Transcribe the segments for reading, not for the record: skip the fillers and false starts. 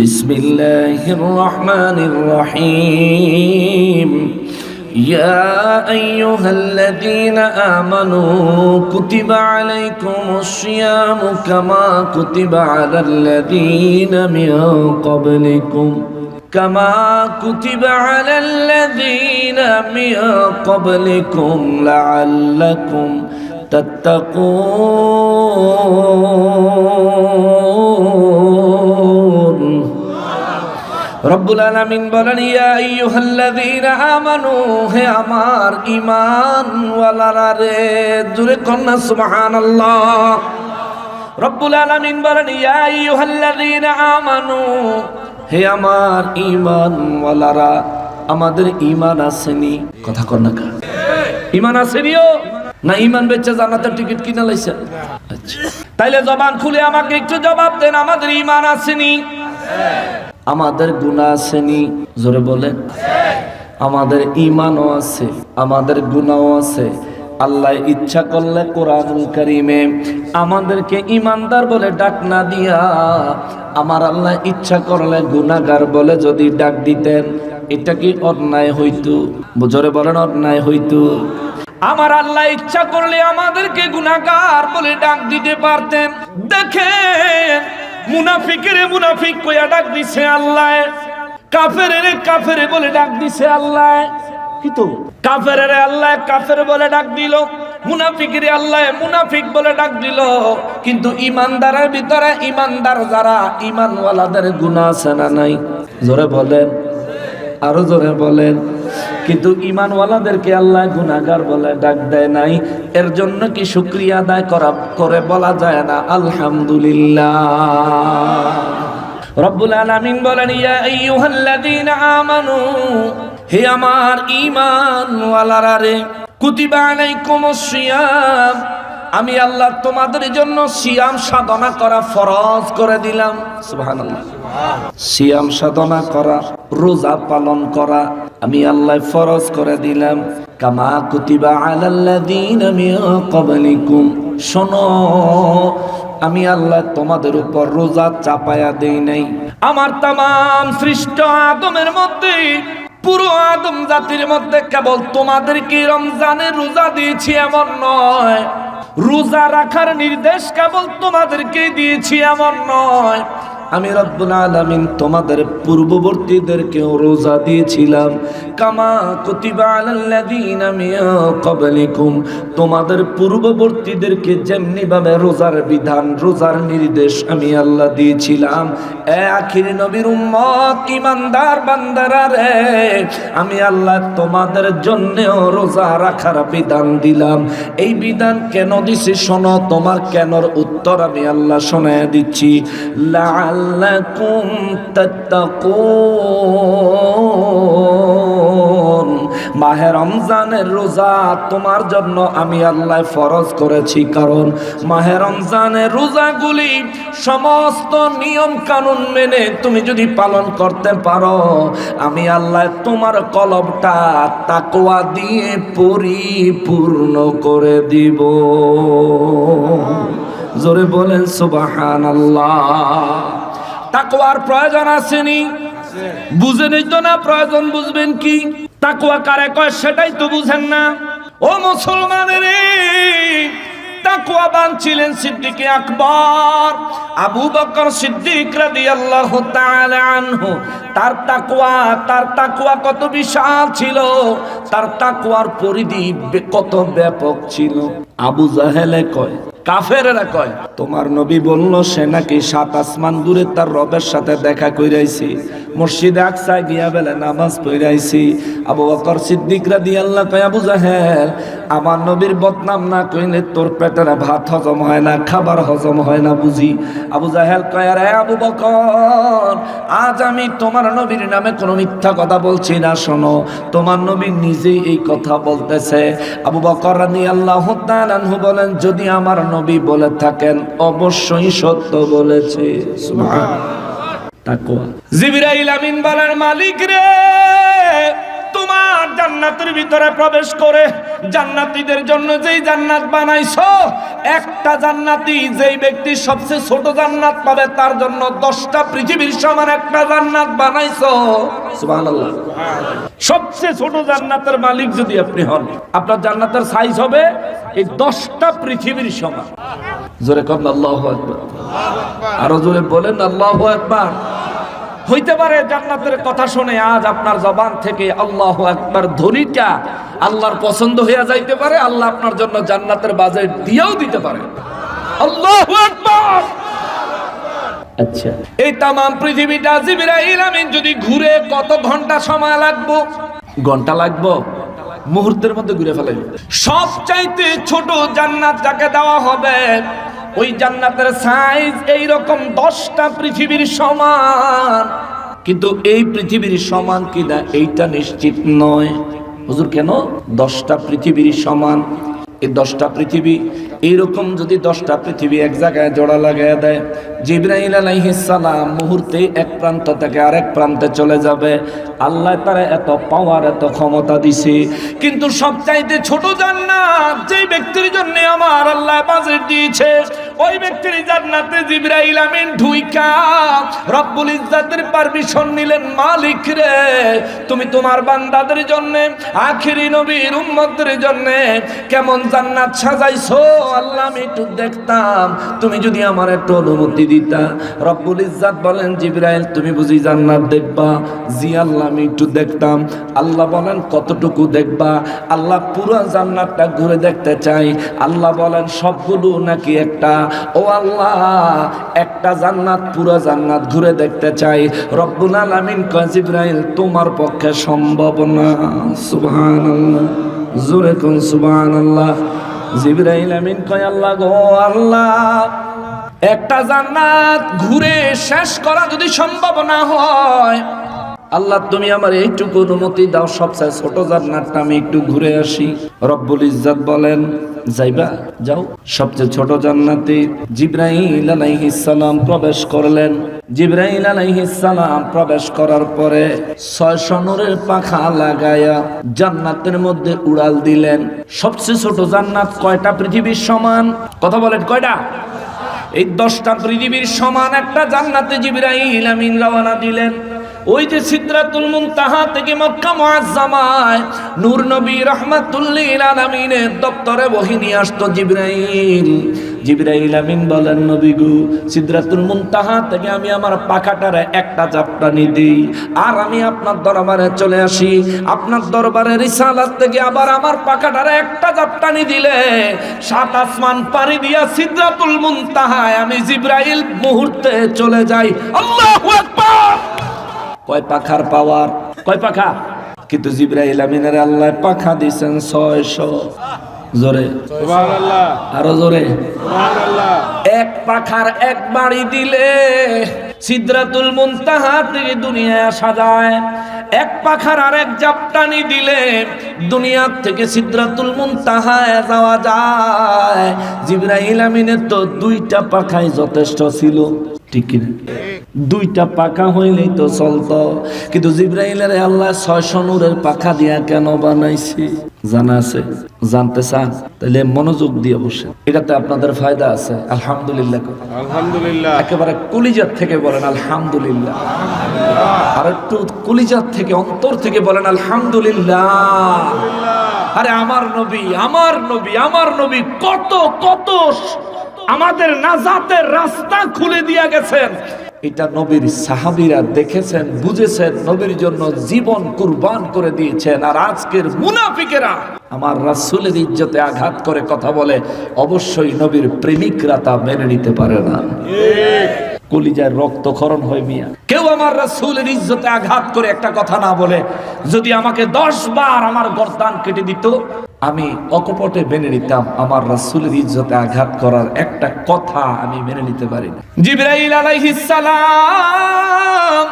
بسم الله الرحمن الرحيم يا أيها الذين آمنوا كتب عليكم الصيام كما كتب على الذين من قبلكم لعلكم تتقون রব্বুল আলামিন বলেন ইয়া আইয়ুহাল্লাযীনা আমানু হে আমার ঈমানওয়ালারা রে জোরে কন্না সুবহানাল্লাহ। রব্বুল আলামিন বলেন ইয়া আইয়ুহাল্লাযীনা আমানু হে আমার ঈমানওয়ালারা, আমাদের ঈমান আসেনি? কথা কর না কা ঈমান আসেনিও না? ঈমান বেচে জান্নাতের টিকিট কিনা লাইছে? আচ্ছা, তাইলে জবান খুলে আমাকে একটু জবাব দেন, আমাদের ঈমান আসেনি? আমাদের গুনাহ আসেনি? জোরে বলেন। আমাদের ঈমানও আছে, আমাদের গুনাহও আছে। আল্লাহ ইচ্ছা করলে কোরআনুল কারীমে আমাদেরকে ঈমানদার বলে ডাক না দিয়া আমার আল্লাহ ইচ্ছা করলে গুনাহগার বলে যদি ডাক দিতেন, এটা কি অন্যায় হইতো? জোরে বলেন, অন্যায় হইতো? আমার আল্লাহ ইচ্ছা করলে আমাদেরকে গুনাহগার বলে ডাক দিতে পারতেন। দেখেন মুনাফিকের মুনাফিক কইয়া ডাক দিছে আল্লাহ, কাফেরের কাফের বলে ডাক দিছে আল্লাহ। কি তো কাফেরের আল্লাহ কাফের বলে ডাক দিল, মুনাফিকের আল্লাহ মুনাফিক বলে ডাক দিল। কিন্তু ঈমানদারের ভিতরে ঈমানদার যারা ঈমানওয়ালাদের গুনাহ আছে না নাই? জোরে বলেন, আরো জোরে বলেন। কিন্তু ঈমানওয়ালাদেরকে আল্লাহ গুনাহগার বলে ডাক দেয় নাই। এর জন্য কি শুকরিয়া আদায় করে বলা যায় না আলহামদুলিল্লাহ? রব্বুল আলামিন বলেন ইয়া আইয়ুহাল্লাযীনা আমানু হে আমার ঈমানওয়ালারা রে, কুতিবা আলাইকুমুস সিয়াম, আমি আল্লাহ তোমাদের জন্য সিয়াম সাধনা করা ফরজ করে দিলাম। সুবহানাল্লাহ। সিয়াম সাধনা করা, রোজা পালন করা আমি আল্লাহ ফরজ করে দিলাম। কামা কুতিবা আলাল্লাযীনা মিন ক্বাবলিকুম, শোনো আমি আল্লাহ তোমাদের উপর রোজা চাপায়া দেই নাই। আমার তামাম সৃষ্ট আদমের মধ্যে, পুরো আদম জাতির মধ্যে কেবল তোমাদেরকে রমজানের রোজা দিয়েছি এমন নয়, রোজা রাখার নির্দেশ কেবল তোমাদেরকে দিয়েছি এমন নয়। আমি রব্বুল আলামিন তোমাদের পূর্ববর্তীদেরকেও রোজা দিয়েছিলাম। কামা কুতিবা আলাল্লাযীনা মিন ক্বাবলিকুম, তোমাদের পূর্ববর্তীদেরকে যেমনি ভাবে রোজার বিধান, রোজার নির্দেশ আমি আল্লাহ দিয়েছিলাম। এ আখির নবীর উম্মত ঈমানদার বান্দারা রে, আমি আল্লাহ তোমাদের জন্যও রোজা রাখার বিধান দিলাম। এই বিধান কেন দিছি শোনো, তোমার কেনর উত্তর আমি আল্লাহ শোনায় দিচ্ছি। লাআল্লাকুম তাত্তাকুন, মাহে রমজানের রোজা তোমার জন্য আমি আল্লাহ ফরজ করেছি, কারণ মাহে রমজানের রোজাগুলি সমস্ত নিয়ম কানুন মেনে তুমি যদি পালন করতে পারো, আমি আল্লাহ তোমার কলবটা তাকওয়া দিয়ে পরিপূর্ণ করে দিব। জোরে বলেন সুবহানাল্লাহ। তাকওয়ার প্রয়োজন আসেনি? বুঝেনই তো না, প্রয়োজন বুঝবেন কি? তাকওয়া কারে কয় সেটাই তো বুঝেন না। ও মুসলমানের, তাকওয়াবান ছিলেন সিদ্দিক আকবর আবু বকর সিদ্দিক রাদিয়াল্লাহু তাআলা আনহু। তার তাকওয়া কত বিশাল ছিল, তার তাকওয়ার পরিধি কত ব্যাপক ছিল। আবু জাহেলে কয়, কাফেরেরা কয়, তোমার নবী বলল সে নাকি 7 আসমান দূরে তার রবের সাথে দেখা কইরাইছে, মসজিদে আকসায় গিয়া বেলা নামাজ পড়াইছি। আবু বকর সিদ্দিক রাদিয়াল্লাহু কয়, আবু জাহেল, আমার নবীর বদনাম না কইলে তোর পেটের ভাত হজম হয় না, খাবার হজম হয় না বুঝি? আবু জাহেল কয়, আরে আবু বকর, আজ আমি তোমার নবীর নামে কোনো মিথ্যা কথা বলছি না, শোনো তোমার নবী নিজেই এই কথা বলতেছে। আবু বকর রাদিয়াল্লাহু তাআলা আনহু বলেন, যদি আমার নবী বলে থাকেন অবশ্যই সত্য বলেছে। সুবহানাল্লাহ। তাকওয়া। জিবরাইল আমিন বলেন, মালিক রে, তোমার জান্নাতের ভিতরে প্রবেশ করে জান্নাতীদের জন্য যেই জান্নাত বানাইছো, একটা জান্নাতি যেই ব্যক্তি সবচেয়ে ছোট জান্নাত পাবে তার জন্য 10টা পৃথিবীর সমান একটা জান্নাত বানাইছো। সুবহানাল্লাহ। সবচেয়ে ছোট জান্নাতের মালিক যদি আপনি হন, আপনার জান্নাতের সাইজ হবে এই 10টা পৃথিবীর সমান। জোরে কম আল্লাহু আকবার। আরো জোরে বলেন আল্লাহু আকবার। হইতে পারে জান্নাতের কথা শুনে আজ আপনার জবান থেকে আল্লাহু আকবার ধ্বনিটা আল্লাহর পছন্দ হয়ে যাইতে পারে। আল্লাহ আপনার জন্য জান্নাতের বাজেট দিয়েও দিতে পারে। আল্লাহু আকবার। আচ্ছা, এই তাম পৃথিবীটা জিবরাইল আমিন যদি ঘুরে কত ঘন্টা সময় লাগবে? ঘন্টা লাগবে, মুহূর্তের মধ্যে ঘুরে ফেলে। সবচাইতে ছোট জান্নাত যাকে দেওয়া হবে, ওই জান্নাতের সাইজ এইরকম 10টা পৃথিবীর সমান। কিন্তু এই পৃথিবীর সমান কিনা এইটা নিশ্চিত নয়। হুজুর কেন? 10টা পৃথিবীর সমান। এই 10টা পৃথিবী এইরকম যদি 10টা পৃথিবী এক জায়গায় জোড়া লাগায় দেয়, জিবরাইল আলাইহিস সালাম মুহূর্তে এক প্রান্ত থেকে আরেক প্রান্তে চলে যাবে। আল্লাহ তারা এত পাওয়ার, এত ক্ষমতা দিছে। কিন্তু সবচাইতে ছোট জান্নাত যেই ব্যক্তির জন্য আমার আল্লাহ বাজেট দিয়েছে, ওই ব্যক্তির জান্নাতে জিবরাইল আমিন ঢুইকা রব্বুল ইজ্জাতের পারমিশন নিলেন, মালিক রে তুমি তোমার বান্দাদের জন্য, আখিরি নবীর উম্মতদের জন্য কেমন জান্নাত সাজাইছো আল্লাহ আমি একটু দেখতাম, তুমি যদি আমার একটু অনুমতি দিতা। রব্বুল ইজ্জাত বলেন, জিবরাইল তুমি বুঝি জান্নাত দেখবা? জি আল্লাহ আমি একটু দেখতাম। আল্লাহ বলেন কতটুকু দেখবা? আল্লাহ পুরো জান্নাতটা ঘুরে দেখতে চাই। আল্লাহ বলেন সবগুলো নাকি একটা? ও আল্লাহ একটা জান্নাত, পুরো জান্নাত ঘুরে দেখতে চাই। রব্বুল আলামিন কয়, জিবরাইল তোমার পক্ষে সম্ভব না। সুবহানাল্লাহ, জোরে কোন সুবহানাল্লাহ। জিবরাইল আমিন কয়, আল্লাহ গো আল্লাহ, একটা জান্নাত ঘুরে শেষ করা যদি সম্ভব না হয়, আল্লাহ তুমি আমার এইটুকু অনুমতি দাও, সবচেয়ে ছোট জান্নাতটা আমি একটু ঘুরে আসি। রব্বুল ইজ্জাত বলেন, যাইবা? যাও। সবচেয়ে ছোট জান্নাতে জিবরাইল আলাইহিস সালাম প্রবেশ করলেন। জিবরাইল আলাইহিস সালাম প্রবেশ করার পরে 600 নূরের পাখা লাগায়া জান্নাতের মধ্যে উড়াল দিলেন। সবচেয়ে ছোট জান্নাত কয়টা পৃথিবীর সমান? কথা বলেন কয়টা? এই 10টা পৃথিবীর সমান একটা জান্নাতে জিবরাইল আমিন রওনা দিলেন। ওই যে সিদরাতুল মুনতাহা থেকে মক্কা মুআজ্জামায় নূর নবী রাহমাতুল লিল আলামিনের দপ্তরে ওহী নিয়ে আসতো জিবরাইল। জিবরাইল আমিন বলেন, নবী গো সিদরাতুল মুনতাহা থেকে আমি আমার পাখাটারে একটা জাপটানি দেই, আর আমি আপনার দরবারে চলে আসি। আপনার দরবারে রিসালাত থেকে আবার আমার পাখাটারে একটা জাপটানি দিলে 7 আসমান পাড়ি দিয়া সিদরাতুল মুনতাহায় আমি জিবরাইল মুহূর্তে চলে যাই। আল্লাহু আকবার। কয় পাখার পাওয়ার? কয় পাখা? কিন্তু জিবরাইল আমিনের আল্লাহ পাখা দিয়েছেন 600। জোরে সুবহানাল্লাহ, আরো জোরে সুবহানাল্লাহ। এক পাখার এক বাড়ি দিলে সিদরাতুল মুনতাহা থেকে দুনিয়া আসা যায়। এক পাখার আরেক জাপটানি দিলে দুনিয়া থেকে সিদরাতুল মুনতাহায় যাওয়া যায়। জিবরাইল আমিনের তো 2টা পাখাই যথেষ্ট ছিল, ঠিক কিনা? 2টা পাখা হইলেই তো চলতো। কিন্তু জিবরাইলের আল্লাহ 600 নূরের পাখা দিয়া কেন বানাইছে জানা আছে? জানতে চান? তাহলে মনোযোগ দিয়ে বসেন, এটাতে আপনাদের ফায়দা আছে। আলহামদুলিল্লাহ, আলহামদুলিল্লাহ। একেবারে কলিজার থেকে বলেন আলহামদুলিল্লাহ। আর একটু কলিজার থেকে, অন্তর থেকে বলেন আলহামদুলিল্লাহ। আরে আমার নবী, আমার নবী, আমার নবী কত কত আমাদের নাজাতের রাস্তা খুলে দিয়ে গেছেন। এটা নবীর সাহাবীরা দেখেছেন, বুঝেছেন, নবীর জন্য জীবন কুরবান করে দিয়েছেন। আর আজকের মুনাফিকেরা আমার রাসূলের ইজ্জতে আঘাত করে কথা বলে, অবশ্যই নবীর প্রেমিকরা তা মেনে নিতে পারে না। কলিজার রক্তক্ষরণ হয় মিয়া। কেউ আমার রাসূলের ইজ্জতে আঘাত করে একটা কথা না বলে, যদি আমাকে 10 বার আমার গর্দান কেটে দিত, আমি অকপটে মেনে নিতাম। আমার রাসূলের ইজ্জতে আঘাত করার একটা কথা আমি মেনে নিতে পারি না। জিবরাইল আলাইহিস সালাম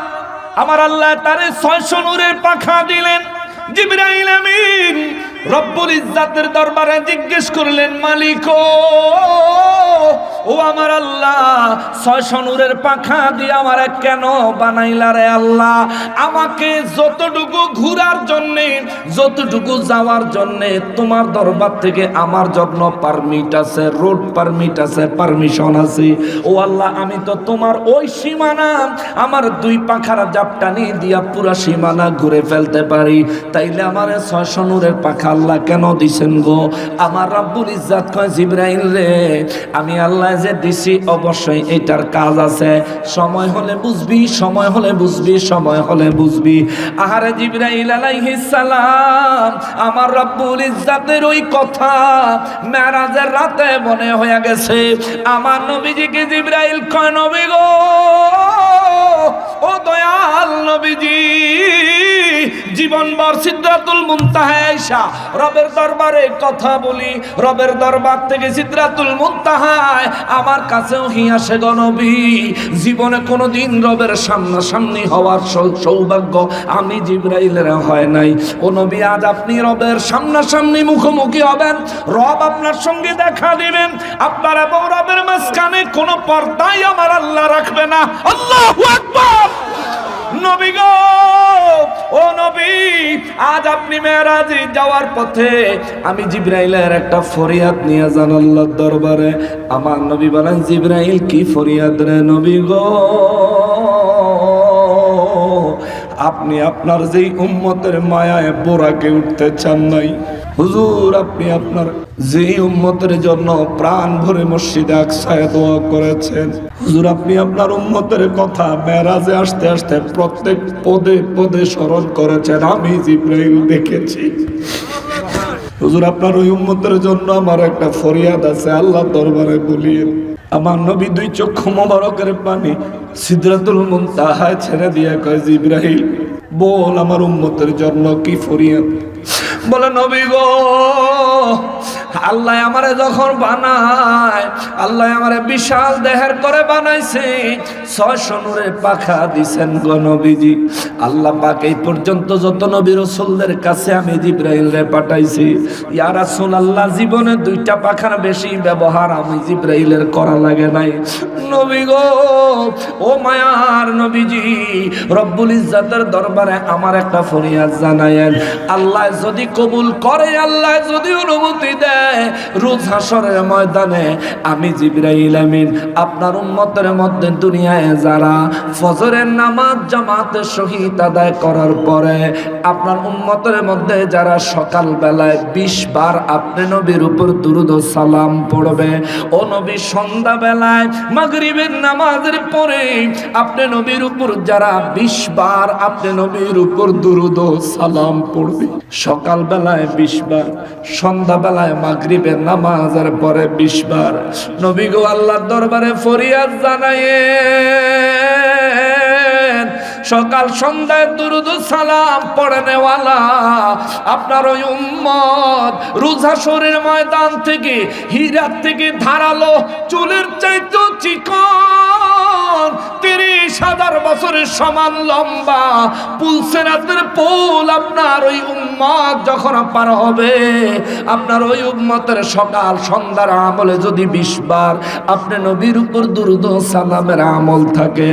আমার আল্লাহ তারে 600 নূরের পাখা দিলেন। জিবরাইল আমিন রব্বুল ইজ্জাতের দরবারে জিজ্ঞেস করলেন, মালিক ও আমার আল্লাহ 600 নূরের পাখা দিয়ে আমারে কেন বানাইলা রে আল্লাহ? আমাকে যতটুকু ঘোরার জন্যে, যতটুকু যাওয়ার জন্যে তোমার দরবার থেকে আমার জন্য পারমিট আছে, রোড পারমিট আছে, পারমিশন আছে। ও আল্লাহ, আমি তো তোমার ওই সীমানা আমার 2 পাখার জাপটানি দিয়া পুরা সীমানা ঘুরে ফেলতে পারি। তাইলে আমারে 600 নূরের পাখা আল্লাহ কেন দিছেন গো? আমার রব্বুল ইজ্জত কয়, জিবরাইল রে, আমি আল্লাহ যে দিছি অবশ্যই এটার কাজ আছে। সময় হলে বুঝবি, সময় হলে বুঝবি, সময় হলে বুঝবি। আহারে জিবরাইল আলাইহিস সালাম, আমার রব্বুল ইজ্জতের ওই কথা মেরাজের রাতে মনে হয়ে গেছে। আমার নবীজিকে জিবরাইল কয়, নবী গো, ও দয়াল নবীজি, জীবনভর সিদরাতুল মুনতাহায় আইসা রবের দরবারে কথা বলি, রবের দরবার থেকে সিদরাতুল মুনতাহায় আমার কাছেও আসে গো নবী। জীবনে কোনোদিন রবের সামনাসামনি হওয়ার সৌভাগ্য আমি জিবরাইলের হয় নাই। ও নবী, আজ আপনি রবের সামনাসামনি মুখোমুখি হবেন, রব আপনার সঙ্গে দেখা দিবেন। আপনার এবং রবের মাঝখানে কোনো পর্দাই আমার আল্লাহ রাখবে না। আল্লাহু আকবার। নবী গো, ও নবী, আজ আপনি মেরাজে যাওয়ার পথে আমি জিবরাইলের একটা ফরিয়াদ নিয়ে যান আল্লাহর দরবারে। আমার নবী বলেন, জিবরাইল কি ফরিয়াদ রে নবী গো? আপনি আপনার যেই উম্মতের মায়ায় বোরাকে উঠতে চান নাই হুজুর, আপনি আপনার যেই উম্মতের জন্য প্রাণ ভরে মসজিদে আকসায় দোয়া করেছেন হুজুর, আপনি আপনার উম্মতের কথা মেরাজে আসতে আসতে প্রত্যেক পদে পদে স্মরণ করেছেন। আমি জিবরাইল দেখেছি হুজুর, আপনার ওই উম্মতের জন্য আমার একটা ফরিয়াদ আছে, আল্লাহ দরবারে বলিয়েন। আমার নবী 2 চক্ষু মোবারকের পানি সিদরাতুল মুনতাহায় ছেড়ে দিয়ে কয়, জিবরাইল বল আমার উম্মতের জন্য কি ফরিয়াদ? বলে, নবী গো, আল্লাহ আমারে যখন বানায়, আল্লাহ আমারে বিশাল দেহের করে বানাইছে, 600 নূরের পাখা দিছেন গো নবীজি। আল্লাহ পাক এই পর্যন্ত যত নবী রাসূলদের কাছে আমি জিবরাইলরে পাঠাইছি, ইয়া রাসূলুল্লাহ, জীবনে 2টা পাখার বেশি ব্যবহার আমি জিবরাইলের করা লাগে নাই। নবী গো, ও মায়ার নবীজি, রব্বুল ইজ্জতের দরবারে আমার একটা ফরিয়াদ জানায়েন। আল্লাহ যদি কবুল করে, আল্লাহ যদি অনুমতি দেয়, রোজ হাসরের ময়দানে আমি জিবরাইল আমিন আপনার উম্মতের মধ্যে দুনিয়ায় যারা ফজরের নামাজ জামাতের সহিত আদায় করার পরে আপনার উম্মতের মধ্যে যারা সকাল বেলায় 20 বার আপনি নবীর উপর দুরূদ ও সালাম পড়বে, ও নবী সন্ধ্যা বেলায় মাগরিবের নামাজের পরে আপনি নবীর উপর যারা 20 বার আপনি নবীর উপর দুরূদ ও সালাম পড়বে, সকাল বেলায় 20 বার, সন্ধ্যা বেলায় মাগরিবের নামাজের পরে 20 বার, নবী গো আল্লাহর দরবারে ফরিয়াদ জানায়েন। সকাল সন্ধ্যায় দুরূদ ও সালাম পড়নেওয়ালা আপনার ওই উম্মত রোজ হাসরের ময়দান থেকে হীরার থেকে ধারালো চুলের চাইতে চিকন 30,000 বছরের সমান লম্বা পুলসেরাতের পুল আপনার ওই উম্মত যখন পার হবে, আপনার ওই উম্মতের সকাল সন্ধ্যার আমলে যদি 20 বার আপনি নবীর উপর দুরূদ ও সালামের আমল থাকে,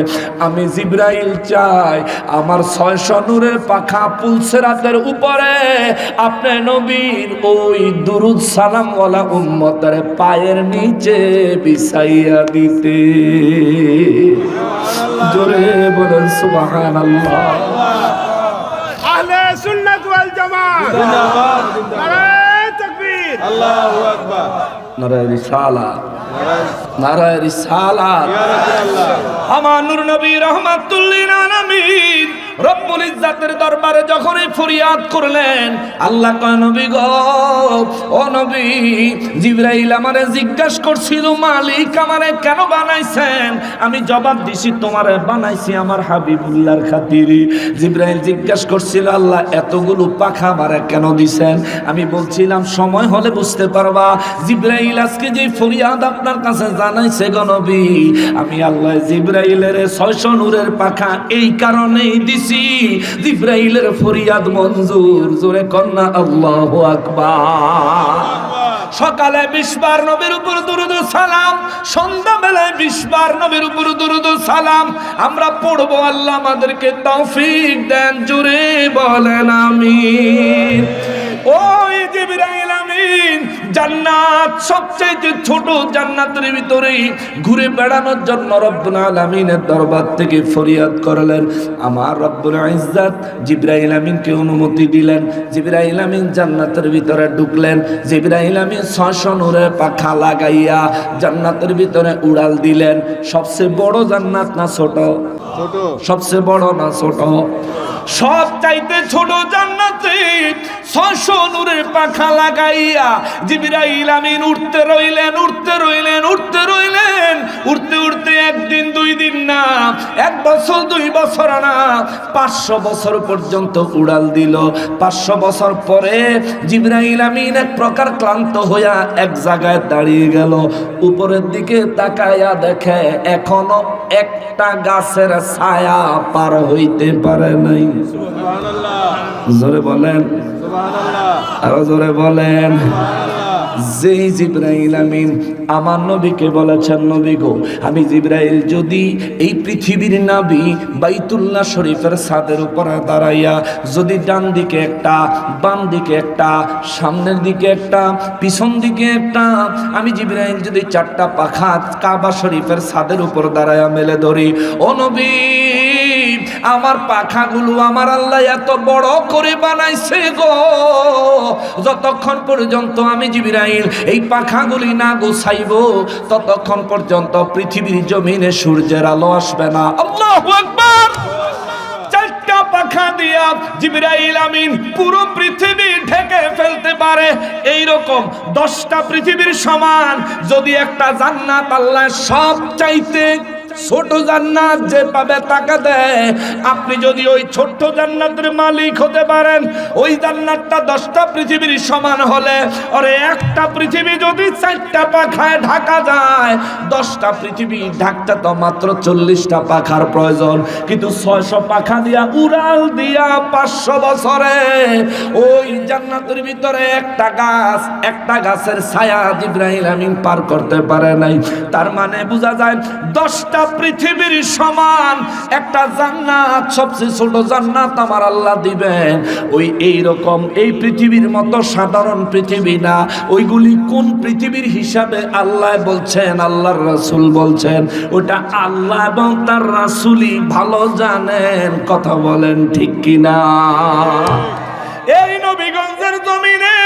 আমি জিবরাইল চাই আমার 600 নূরের পাখা পুলসেরাতের উপরে আপনি নবীর ওই দুরূদ সালাম ওয়ালা উম্মতের পায়ের নিচে বিছাইয়া দিতে। জোরে বলেন সুবহানাল্লাহ। আহলে সুন্নাত ওয়াল জামাত জিন্দাবাদ, নারায়ে তাকবীর, আল্লাহু আকবার, নারায়ে রিসালাত, নারায়ে রিসালাত। আমার নূর নবী রাহমাতুল লিল আলামিন রব্বুল ইজ্জতের দরবারে যখন এই ফরিয়াদ করলেন, আল্লাহ কয়, নবী গো, ও নবী, জিবরাইল আমারে জিজ্ঞাসা করছিল, মালিক আমারে কেন বানাইছেন? আমি জবাব দিছি, তোমারে বানাইছি আমার হাবিবুল্লাহর খাতিরে। জিবরাইল জিজ্ঞাসা করছিল, আল্লাহ এতগুলো পাখা আমারে কেন দিছেন? আমি বলছিলাম, সময় হলে বুঝতে পারবা। জিবরাইল আজকে যে ফরিয়াদ আপনার কাছে জানাইছে গো নবী, আমি আল্লাহ জিবরাইলের 600 নূরের পাখা এই কারণেই দিছি, জিবরাইলের ফরিয়াদ মঞ্জুর। জোরে কন্যা আল্লাহু আকবার। সকালে 20 বার নবীর উপর দুরূদ ও সালাম, সন্ধ্যাবেলায় 20 বার নবীর উপর দুরূদ ও সালাম আমরা পড়বো। আল্লাহ আমাদেরকে তৌফিক দেন, জোরে বলেন আমিন। ওই জিবরাইল আমিন জান্নাত সবচেয়ে ছোট জান্নাতের ভিতরে ঘুরে বেড়ানোর জন্য রব্বুল আলামিনের দরবার থেকে ফরিয়াদ করলেন। আমার রব্বুল ইজ্জত জিবরাইল আমিনকে অনুমতি দিলেন। জিবরাইল আমিন জান্নাতের ভিতরে ঢুকলেন। জিবরাইল আমিন 600 নূরের পাখা লাগাইয়া জান্নাতের ভিতরে উড়াল দিলেন। সবচেয়ে বড় জান্নাত না ছোট? ছোট। সবচেয়ে বড় না ছোট? সব চাইতে ছোট জান্নাতে 600 নূরের পাখা লাগাইয়া জিবরাইল আমিন উঠতে রইলেন, উঠতে রইলেন, উঠতে রইলেন। উঠতে উঠতে একদিন 2 দিন না, 1 বছর 2 বছর না, 500 বছর পর্যন্ত উড়াল দিল। 500 বছর পরে জিবরাইল আমিন এক প্রকার ক্লান্ত হইয়া এক জায়গায় দাঁড়িয়ে গেল। উপরের দিকে তাকায়া দেখে এখনো একটা গাছের ছায়া পার হইতে পারে নাই। সুবহানাল্লাহ। জোরে বলেন সুবহানাল্লাহ। আরো জোরে বলেন। সুবহানাল্লাহ। যেই জিবরাইল আমিন আমার নবীকে বলেছেন, নবী গো আমি জিবরাইল যদি এই পৃথিবীর নাবি বাইতুল্লাহ শরীফের ছাদের উপরে দাঁড়াইয়া যদি ডান দিকে একটা, বাম দিকে একটা, সামনের দিকে একটা, পিছন দিকে একটা, আমি জিবরাইল যদি 4টা পাখা কাবা শরীফের ছাদের উপর দাঁড়াইয়া মেলে ধরি, ও নবী আমার পাখাগুলো আমার আল্লাহ এত বড় করে বানাইছে গো, যতক্ষণ পর্যন্ত আমি জিবরাইল এই পাখাগুলি না গোছাইবো ততক্ষণ পর্যন্ত পৃথিবীর জমিনে সূর্যের আলো আসবে না। আল্লাহু আকবার। 4টা পাখা দিয়া জিবরাইল আমিন পুরো পৃথিবী ঢেকে ফেলতে পারে। এই রকম 10টা পৃথিবীর সমান যদি একটা জান্নাত আল্লাহ সব চাইতে ছোট জান্নাত যে পাবে তাকে দেয়, আপনি যদি ওই ছোট্ট জান্নাতের মালিক হতে পারেন, ওই জান্নাতটা 10টা পৃথিবীর সমান হলে আরে একটা পৃথিবী যদি 4টা পাখায় ঢাকা যায়, 10টা পৃথিবী ঢাকতে তো মাত্র 40টা পাখার প্রয়োজন। কিন্তু 600 পাখা দিয়া উড়াল দিয়া 500 বছরে ওই জান্নাতের ভিতরে একটা গাছের ছায়া জিবরাইল আমিন পার করতে পারে নাই। তার মানে বোঝা যায় 10টা পৃথিবীর সমান একটা জান্নাত, সবচেয়ে ছোট জান্নাত আমার আল্লাহ দিবেন। ওই এইরকম এই পৃথিবীর মতো সাধারণ পৃথিবী না, ওইগুলি কোন পৃথিবীর হিসাবে আল্লাহ বলছেন, আল্লাহর রাসূল বলছেন, ওটা আল্লাহ এবং তার রাসূলই ভালো জানেন। কথা বলেন ঠিক কিনা? এই নবীগঞ্জের জমিনে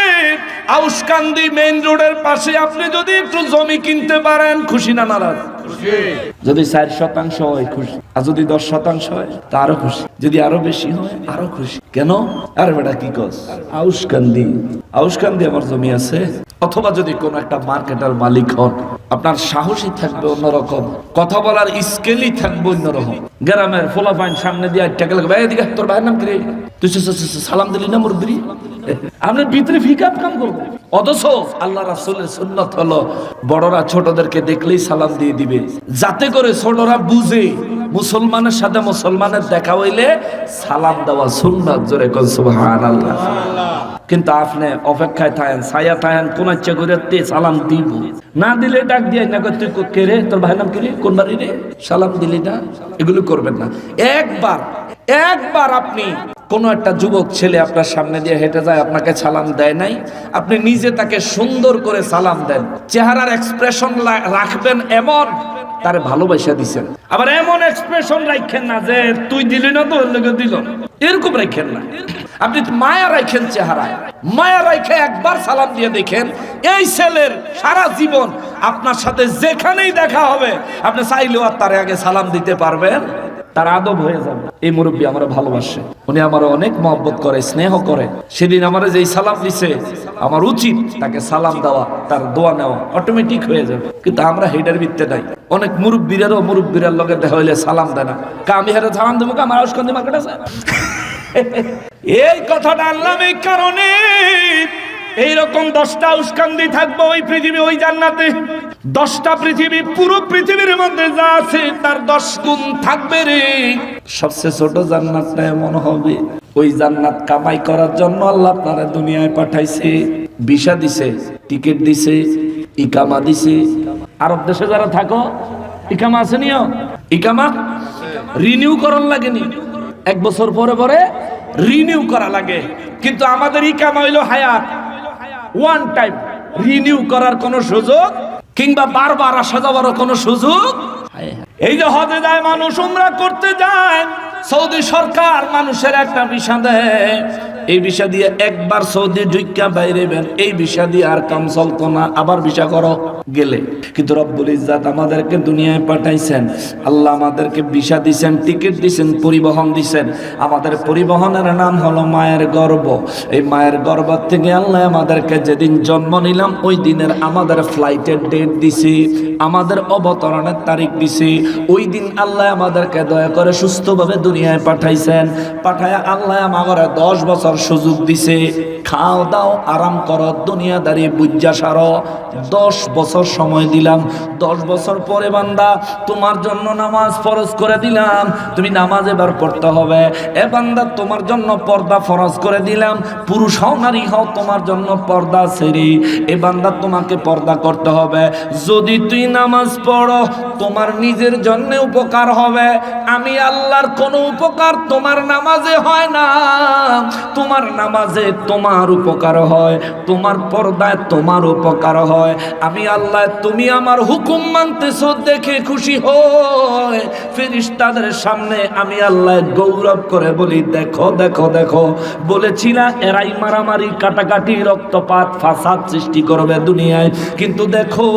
আউশকান্দি মেইন রোডের পাশে আপনি যদি একটু জমি কিনতে পারেন, খুশি না নারাজ? যদি 4% হয় খুশি, আর যদি 10% হয় তা আরো খুশি, যদি আরো বেশি হয় আরো খুশি। কেন? আরে বেটা কি কস, আউশকান্দি আমার জমি আছে। অথবা যদি কোন একটা মার্কেটের মালিক হন, আপনার সাহসই থাকবে অন্যরকম, কথা বলার স্কেলই থাকবে অন্যরকম। গ্রামের ফোলাফাইন সামনে দিয়ে টাকা লাগবে, এদিকে তোর ভাইয়ের নাম কি রে, তুই সালাম দিলি না মুরব্বি, আপনার ভিতরে ফিকাপ কাম করবে। অথচ আল্লাহ রাসূলের সুন্নাত হলো বড়রা ছোটদেরকে দেখলেই সালাম দিয়ে দিবে, যাতে করে ছোটরা বুঝে মুসলমানের সাথে মুসলমানের দেখা হইলে সালাম দেওয়া সুন্নাত। জোরে কোন সুবহানাল্লাহ। কিন্তু আপনি অপেক্ষায় থাকেন, ছায়া থাকেন, কোন ইচ্ছা করে সালাম দিব, না দিলে ডাক দিয়ে না তুই কে রে, তোর ভাইয়ের নাম কি রে, কোন বাড়ি রে, সালাম দিলি না, এগুলো করবেন না। একবার আপনি কোন একটা যুবক ছেলে আপনার সামনে দিয়ে হেঁটে যায়, আপনাকে সালাম দেয় নাই, আপনি নিজে তাকে সুন্দর করে সালাম দেন, চেহারার এক্সপ্রেশন রাখবেন এমন তারে ভালোবাসা দিছেন। আবার এমন এক্সপ্রেশন রাখেন না যে তুই দিলি না তো ওর লোকে দিল, এরকম রাখেন না। আপনি মায়া রাখেন, চেহারায় মায়া রাখে একবার সালাম দিয়ে দেখেন, এই ছেলের সারা জীবন আপনার সাথে যেখানেই দেখা হবে আপনি চাইলেও আর তার আগে সালাম দিতে পারবেন, তার আদব হয়ে যাবে। এই মুরব্বী আমার ভালোবাসে, উনি আমার অনেক মহব্বত করে, স্নেহ করে। সেদিন আমার যেই সালাম দিছে আমার উচিত তাকে সালাম দেওয়া, তার দোয়া নেওয়া, অটোমেটিক হয়ে যাবে। কিন্তু আমরা হেডের ভিত্তে নাই। অনেক মুরব্বীরার লগে দেখা হইলে সালাম দেয় না, আমি হেরে সালাম দেবো, আমার আউশকান্দি মার্কেট আছে। এই কথাটা আল্লাহ এই কারণে এইরকম 10টা আউশকান্দি থাকবো ওই পৃথিবী, ওই জান্নাতে 10টা পৃথিবী, পুরো পৃথিবীর মধ্যে যা আছে তার 10 গুণ থাকবে রে। সবচেয়ে ছোট জান্নাতটা এমন হবে, ওই জান্নাত কামাই করার জন্য আল্লাহ আপনারা দুনিয়ায় পাঠাইছে। ভিসা দিছে, টিকিট দিছে, ইকামা দিছে। আরব দেশে যারা থাকো ইকামা আছে নিও, ইকামা রিনিউ করার লাগেনি, 1 বছর পরে পরে রিনিউ করা লাগে। কিন্তু আমাদের ইকামা হইলো হায়াত, ওয়ান টাইম, রিনিউ করার কোনো সুযোগ কিংবা বারবার আসা যাওয়ারও কোনো সুযোগ। এই যে হজে যায় মানুষ, উমরা করতে যায়, সৌদি সরকার মানুষের একটা ভিসা দেয়, এই ভিসা দিয়ে একবার সৌদি ঢুইকা বাইরে বের, এই ভিসা দিয়ে আর কাম চলতো না, আবার ভিসা করো গেলে। কিন্তু রব্বুল ইজ্জাত আমাদেরকে দুনিয়ায় পাঠাইছেন, আল্লাহ আমাদেরকে ভিসা দিছেন, টিকিট দিছেন, পরিবহন দিছেন। আমাদের পরিবহনের নাম হলো মায়ের গর্ভ। এই মায়ের গর্ভ থেকে আল্লাহ আমাদেরকে যেদিন জন্ম নিলাম ওই দিনের আমাদের ফ্লাইটের ডেট দিছি, আমাদের অবতরণের তারিখ দিছি। ওই দিন আল্লাহ আমাদেরকে দয়া করে সুস্থভাবে দুনিয়ায় পাঠাইছেন। পাঠায় আল্লাহ আমাদের 10 বছর সুযোগ দিছে, খাও দাও আরাম করো, দুনিয়াদারি বুঝা সারো। 10 বছর সময় দিলাম, 10 বছর পরে বান্দা তোমার জন্য নামাজ ফরজ করে দিলাম, তুমি নামাজ এবার পড়তে হবে। এ বান্দা তোমার জন্য পর্দা ফরজ করে দিলাম, পুরুষ হও নারী হও তোমার জন্য পর্দা ছেড়ে, এ বান্দা তোমাকে পর্দা করতে হবে। যদি তুই নামাজ পড়ো তোমার নিজের জন্য উপকার হবে, আমি আল্লাহর কোনো উপকার তোমার নামাজে হয় না। তোমার নামাজে তোমার উপকার হয়, তোমার পর্দায় তোমার উপকার হয়। আমি আল্লাহ, তুমি আমার হুকুম মানতেছো দেখে খুশি হয়। ফেরেশতাদের সামনে আমি আল্লাহ গৌরব করে বলি, দেখো দেখো দেখো, বলেছিলা এরাই মারামারি কাটাকাটি রক্তপাত ফাসাদ সৃষ্টি করবে দুনিয়ায়, কিন্তু দেখো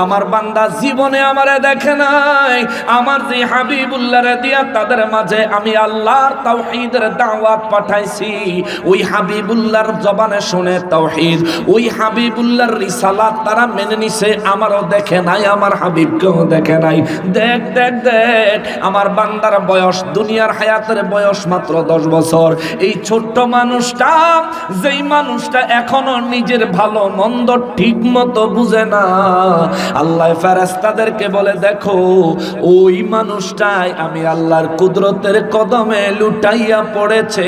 আমার বান্দা জীবনে আমারে দেখে নাই। আমার যে হাবিবুল্লাহরে দিয়া তাদের মাঝে আমি আল্লাহর তাওহীদের দাওয়াত পাঠাইছি, ওই হাবিবুল্লাহর জবানে শুনে তাওহীদ, ওই হাবিবুল্লাহর রিসালাত তারা মেনে নিছে। আমারও দেখে নাই, আমার হাবিবকেও দেখে নাই। দেখ দেখ দেখ, আমার বান্দার বয়স, দুনিয়ার হায়াতের বয়স মাত্র 10 বছর। এই ছোট্ট মানুষটা, যেই মানুষটা এখনো নিজের ভালো মন্দ ঠিক মতো বুঝে না, আল্লাহ ফেরেশতাদেরকে বলে দেখো ওই মানুষটাই আমি আল্লাহর কুদরতের কদমে লুটাইয়া পড়েছে।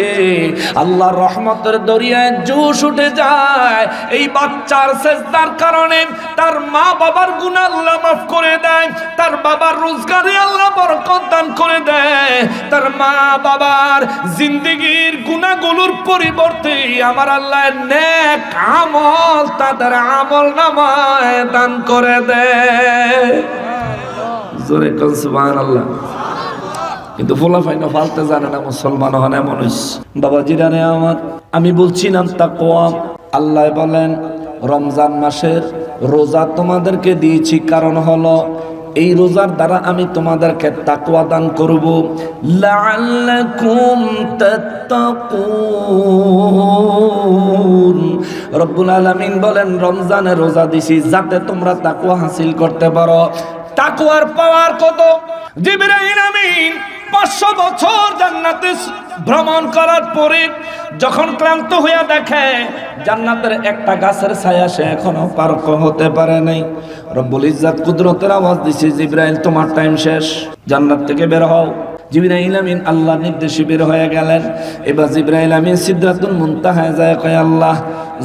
আল্লাহর রহমতের দরিয়ায় জোশ উঠে যায়। এই বাচ্চার সেজদার কারণে তার মা বাবার গুনাহ আল্লাহ মাফ করে দেয়, তার বাবার রোজগারে আল্লাহ বরকত দান করে দেয়, তার মা বাবার জিন্দেগীর গুনাহগুলোর পরিবর্তে আমার আল্লাহ নেক আমল তাদের আমল নামায় দান করে দেয়। জোরে কোন সুবহানাল্লাহ। কিন্তু ফলাফাইনা ফালতে জানে না, মুসলমান হন এমন হইছে। বাবাজিরা রে আমার, আমি বলছিলাম তাকওয়া। আল্লাহ বলেন রমজান মাসের রোজা তোমাদেরকে দিয়েছি, কারণ হলো এই রোজার দ্বারা আমি তোমাদেরকে তাকওয়া দান করব, লাআল্লাকুম তাত্তাকুন। রব্বুল আলামিন বলেন রমজানে রোজা দিছি যাতে তোমরা তাকওয়া হাসিল করতে পারো। তাকওয়ার পাওয়ার কত! জিবরাইল আমিন 500 বছর জান্নাতে ভ্রমণ করার পরে যখন ক্লান্ত হইয়া দেখে জান্নাতের একটা গাছের ছায়া সে এখনো পার হতে পারে নাই, রব্বুল ইজ্জত কুদরতের আওয়াজ দিছে, জিবরাইল তোমার টাইম শেষ, জান্নাত থেকে বের হও। জিবরাইল আমিন আল্লাহর নির্দেশে বের হয়ে গেলেন। এবার জিবরাইল আমিন সিদরাতুল মুনতাহায় যায়, কয় আল্লাহ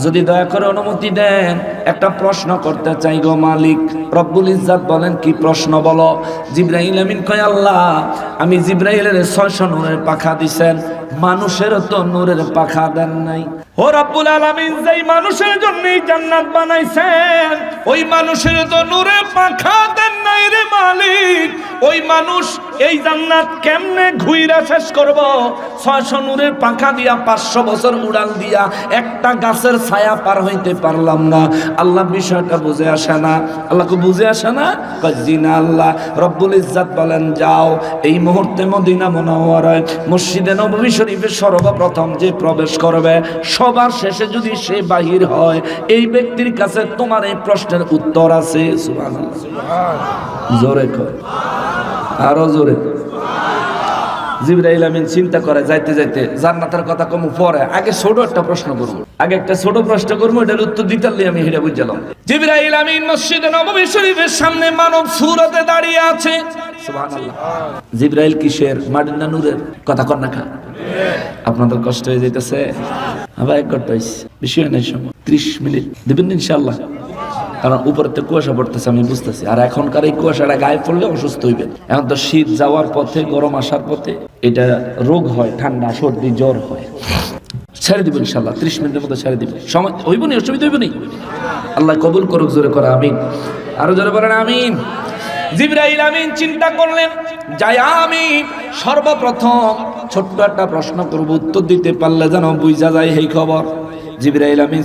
যদি দয়া করে অনুমতি দেন একটা প্রশ্ন করতে চাই গো মালিক। রব্বুল ইজ্জত বলেন কি প্রশ্ন বলো। জিবরাইল আমিন কয় আল্লাহ আমি জিবরাইলের 600 নূরের পাখা দিছেন, মানুষের তো নূরের পাখা দেন নাই। ও রব্বুল আলামিন যেই মানুষের জন্য জান্নাত বানাইছেন ওই মানুষের তো নূরের পাখা দেন নাই রে মালিক। ওই মানুষ এই জান্নাত কেমনে ঘুইরা শেষ করব? 600 নূরের পাখা দিয়া 500 বছর উড়াল দিয়া একটা গাছের ছায়া পার হইতে পারলাম না। আল্লাহ বিষয়টা বুঝে আসে না, আল্লাহকে বুঝে আসে না। জিনা আল্লাহ রব্বুল ইজ্জত বলেন যাও এই মুহূর্তে মদিনা মুনাওয়ারায় মসজিদে নববী শরীফে সর্বপ্রথম যে প্রবেশ করবে সবার শেষে যদি সে বাহির হয় এই ব্যক্তির কাছে তোমার এই প্রশ্নের উত্তর আছে। সুবহানাল্লাহ, জোরে কর, আরো জোরে। জিবরাইল আমিন চিন্তা করে যাইতে যাইতে জান্নাতের কথা কম পরে আগে ছোট একটা প্রশ্ন করব, আগে একটা ছোট প্রশ্ন করবো, এটার উত্তর দিতে পারলে আমি হেরে বুঝলাম। জিবরাইল আমিন মসজিদে নববী শরীফের সামনে মানব সুরতে দাঁড়িয়ে আছে। সুবহানাল্লাহ। জিবরাইল কিসের, মাটির না নূরের? কথা কর না খা, আপনাদের কষ্ট হয়ে যাইতেছে। আবার এক ঘন্টা হয়েছে, বেশি হয় নাই সময়, 30 মিনিট দেবেন ইনশাআল্লাহ, কারণ উপরেতে কুয়াশা পড়তেছে আমি বুঝতেছি। আর এখনকার এই কুয়াশাটা গায়ে পড়লে অসুস্থ হইবেন। এখন তো শীত যাওয়ার পথে, গরম আসার পথে এটা রোগ হয়, ঠান্ডা সর্দি জ্বর হয়। ছেড়ে দিব ইনশাআল্লাহ, 30 মিনিটের মধ্যে ছেড়ে দিব। সময় হইব না, অসুবিধা হইব না। আল্লাহ কবুল করুক, জোরে করে আমিন, আরো জোরে বলেন আমিন। জিবরাইল আমিন চিন্তা করলেন, যাই আমি সর্বপ্রথম ছোট্ট একটা প্রশ্ন করব, উত্তর দিতে পারলে যেন বুঝা যায় এই খবর। জিবরাইল আমিন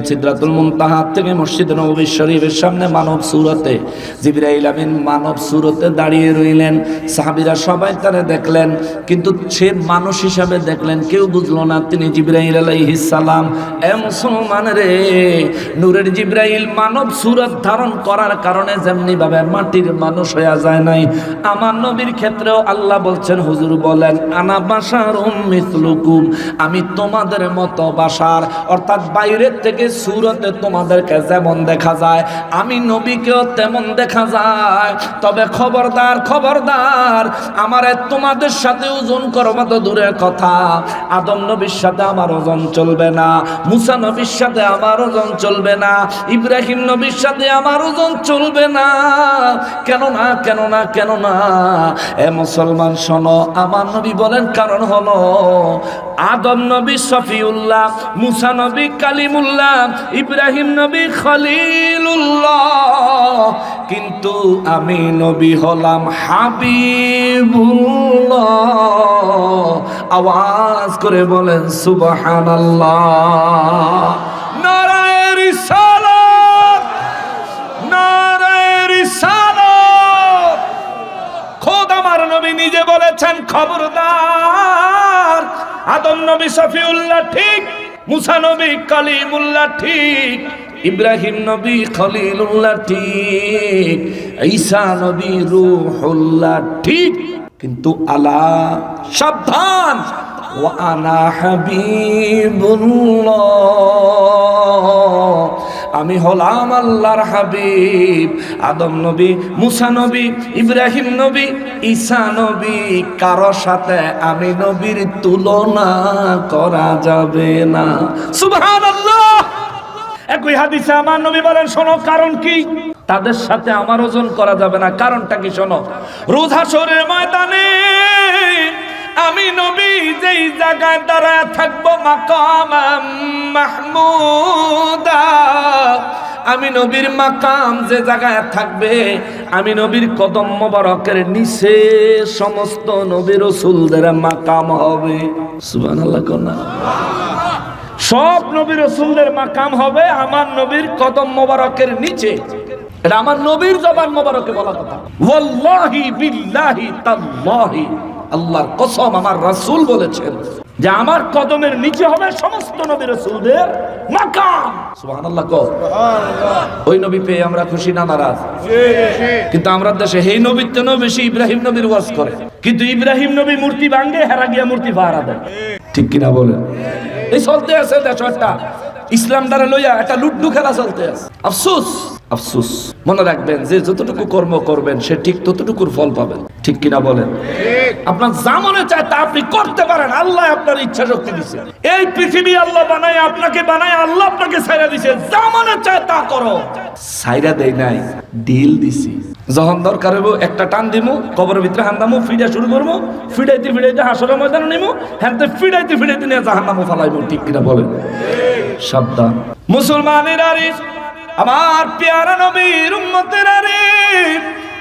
সিদরাতুল মুনতাহা থেকে মসজিদ নববী শরীফের সামনে মানব সুরতে, জিবরাইল আমিন মানব সুরতে দাঁড়িয়ে রইলেন। সাহাবীরা সবাই তারে দেখলেন, কিন্তু সে মানুষ হিসাবে দেখলেন, কেউ বুঝলো না তিনি জিবরাইল আলাইহিস সালাম। এ মুসলমান রে, নূরের জিবরাইল মানব সুরত ধারণ করার কারণে যেমনি ভাবে মাটির মানুষ হয়ে যায় নাই, আমার নবীর ক্ষেত্রেও আল্লাহ বলছেন, হুজুর বলেন, আনা বাশারুম মিসলুকুম, আমি তোমাদের মতো বাশার, অর্থাৎ বাইরের থেকে সুরতে তোমাদেরকে যেমন দেখা যায় আমি নবীকেও তেমন দেখা যায়। তবে খবরদার খবরদার, আমারে তোমাদের সাথে ওজন করবা তো দূরের কথা, আদম নবীর সাথে আমার ওজন চলবে না, মুসা নবীর সাথে আমার ওজন চলবে না, ইব্রাহিম নবীর সাথে আমার ওজন চলবে না। কেন না, কেন না, কেন না? এ মুসলমান শোনো, আমার নবী বলেন, কারণ হলো আদম নবী শফিউল্লাহ, মুসা নবী কালিমুল্লাহ, ইব্রাহিম নবী খলিলুল্লাহ, কিন্তু আমি নবী হলাম হাবিবুল্লাহ। আওয়াজ করে বলেন সুবহানাল্লাহ। নারায়ে রিসালাত, নারায়ে রিসালাত। খোদ আমার নবী নিজে বলেছেন, খবরদার, আদম নবী শফিউল্লাহ ঠিক, মুসা নবী কালিমুল্লাহ ঠিক, ইব্রাহিম নবী খলিলুল্লাহ ঠিক, ঈসা নবী রূহুল্লাহ ঠিক, কিন্তু আলা সাবধান, ওয়া আনা হাবিবুল্লাহ, আমি হলাম আল্লাহর হাবিব। আদম নবী, মুসা নবী, ইব্রাহিম নবী, ঈসা নবী, কারো সাথে আমি নবীর তুলনা করা যাবে না। সুবহানাল্লাহ। একই হাদিসে আমার নবী বলেন, শোনো কারণ কি, তাদের সাথে আমার ওজন করা যাবে না। কারণটা কি শোনো, রোজ হাশরের ময়দানে আমি নবী যেই জায়গায় দাঁড়ায় থাকবো, মাকাম মাহমুদা, আমি নবীর মাকাম যে জায়গায় থাকবে, আমি নবীর কদম মোবারকের নিচে সমস্ত নবী রাসূলদের মাকাম হবে। সুবহানাল্লাহ। কোনা সব নবী রাসূলদের মাকাম হবে আমার নবীর কদম মোবারকের নিচে। এটা আমার নবীর জবান মোবারকে বলা কথা। ওয়াল্লাহি বিল্লাহি তাল্লাহি, আল্লাহর কসম, আমার রাসূল বলেছেন যে আমার কদমের নিচে হবে সমস্ত নবী রাসূলদের মাকাম। সুবহানাল্লাহ। ওই নবী পেয়ে আমরা খুশি না নারাজ? কিন্তু আমরা দেশে এই নবীর তো বেশি ইব্রাহিম নবীর ওয়াজ করে, কিন্তু ইব্রাহিম নবী মূর্তি ভাঙে, হেরা গিয়া মূর্তি পাহারা দেয়। ঠিক কিনা বলেন? এই চলতে আছে দেশ, একটা ইসলাম দ্বারা লইয়া একটা লুড্ডু খেলা চলতে আছে। আফসোস, আফসোস। মনে রাখবেন, যে যতটুকু কর্ম করবেন সে ঠিক ততটুকুর ফল পাবেন। ঠিক কিনা বলেন? আপনার যা মনে চায় তা আপনি করতে পারেন, আল্লাহ আপনার ইচ্ছা শক্তি দিছে। এই পৃথিবী আল্লাহ বানায়, আপনাকে বানায় আল্লাহ, আপনাকে ছাইরা দিছে, যা মনে চায় তা করো। ছাইরা দেই নাই, ডিল দিছি। যখন দরকার হইব একটা টান দিমু, কবরের ভিতরে হান্দামু, ফিডা শুরু করবো, ফিডাইতে ফিডাইতে হাসরের ময়দানে নিমু, হ্যান্তে ফিডাইতে ফিডাইতে নিয়ে জাহান্নামে ফালাইবো। ঠিক কিনা বলেন? সাবধান মুসলমানের আরে, আমার পেয়ারা নবীর উম্মতের আরে,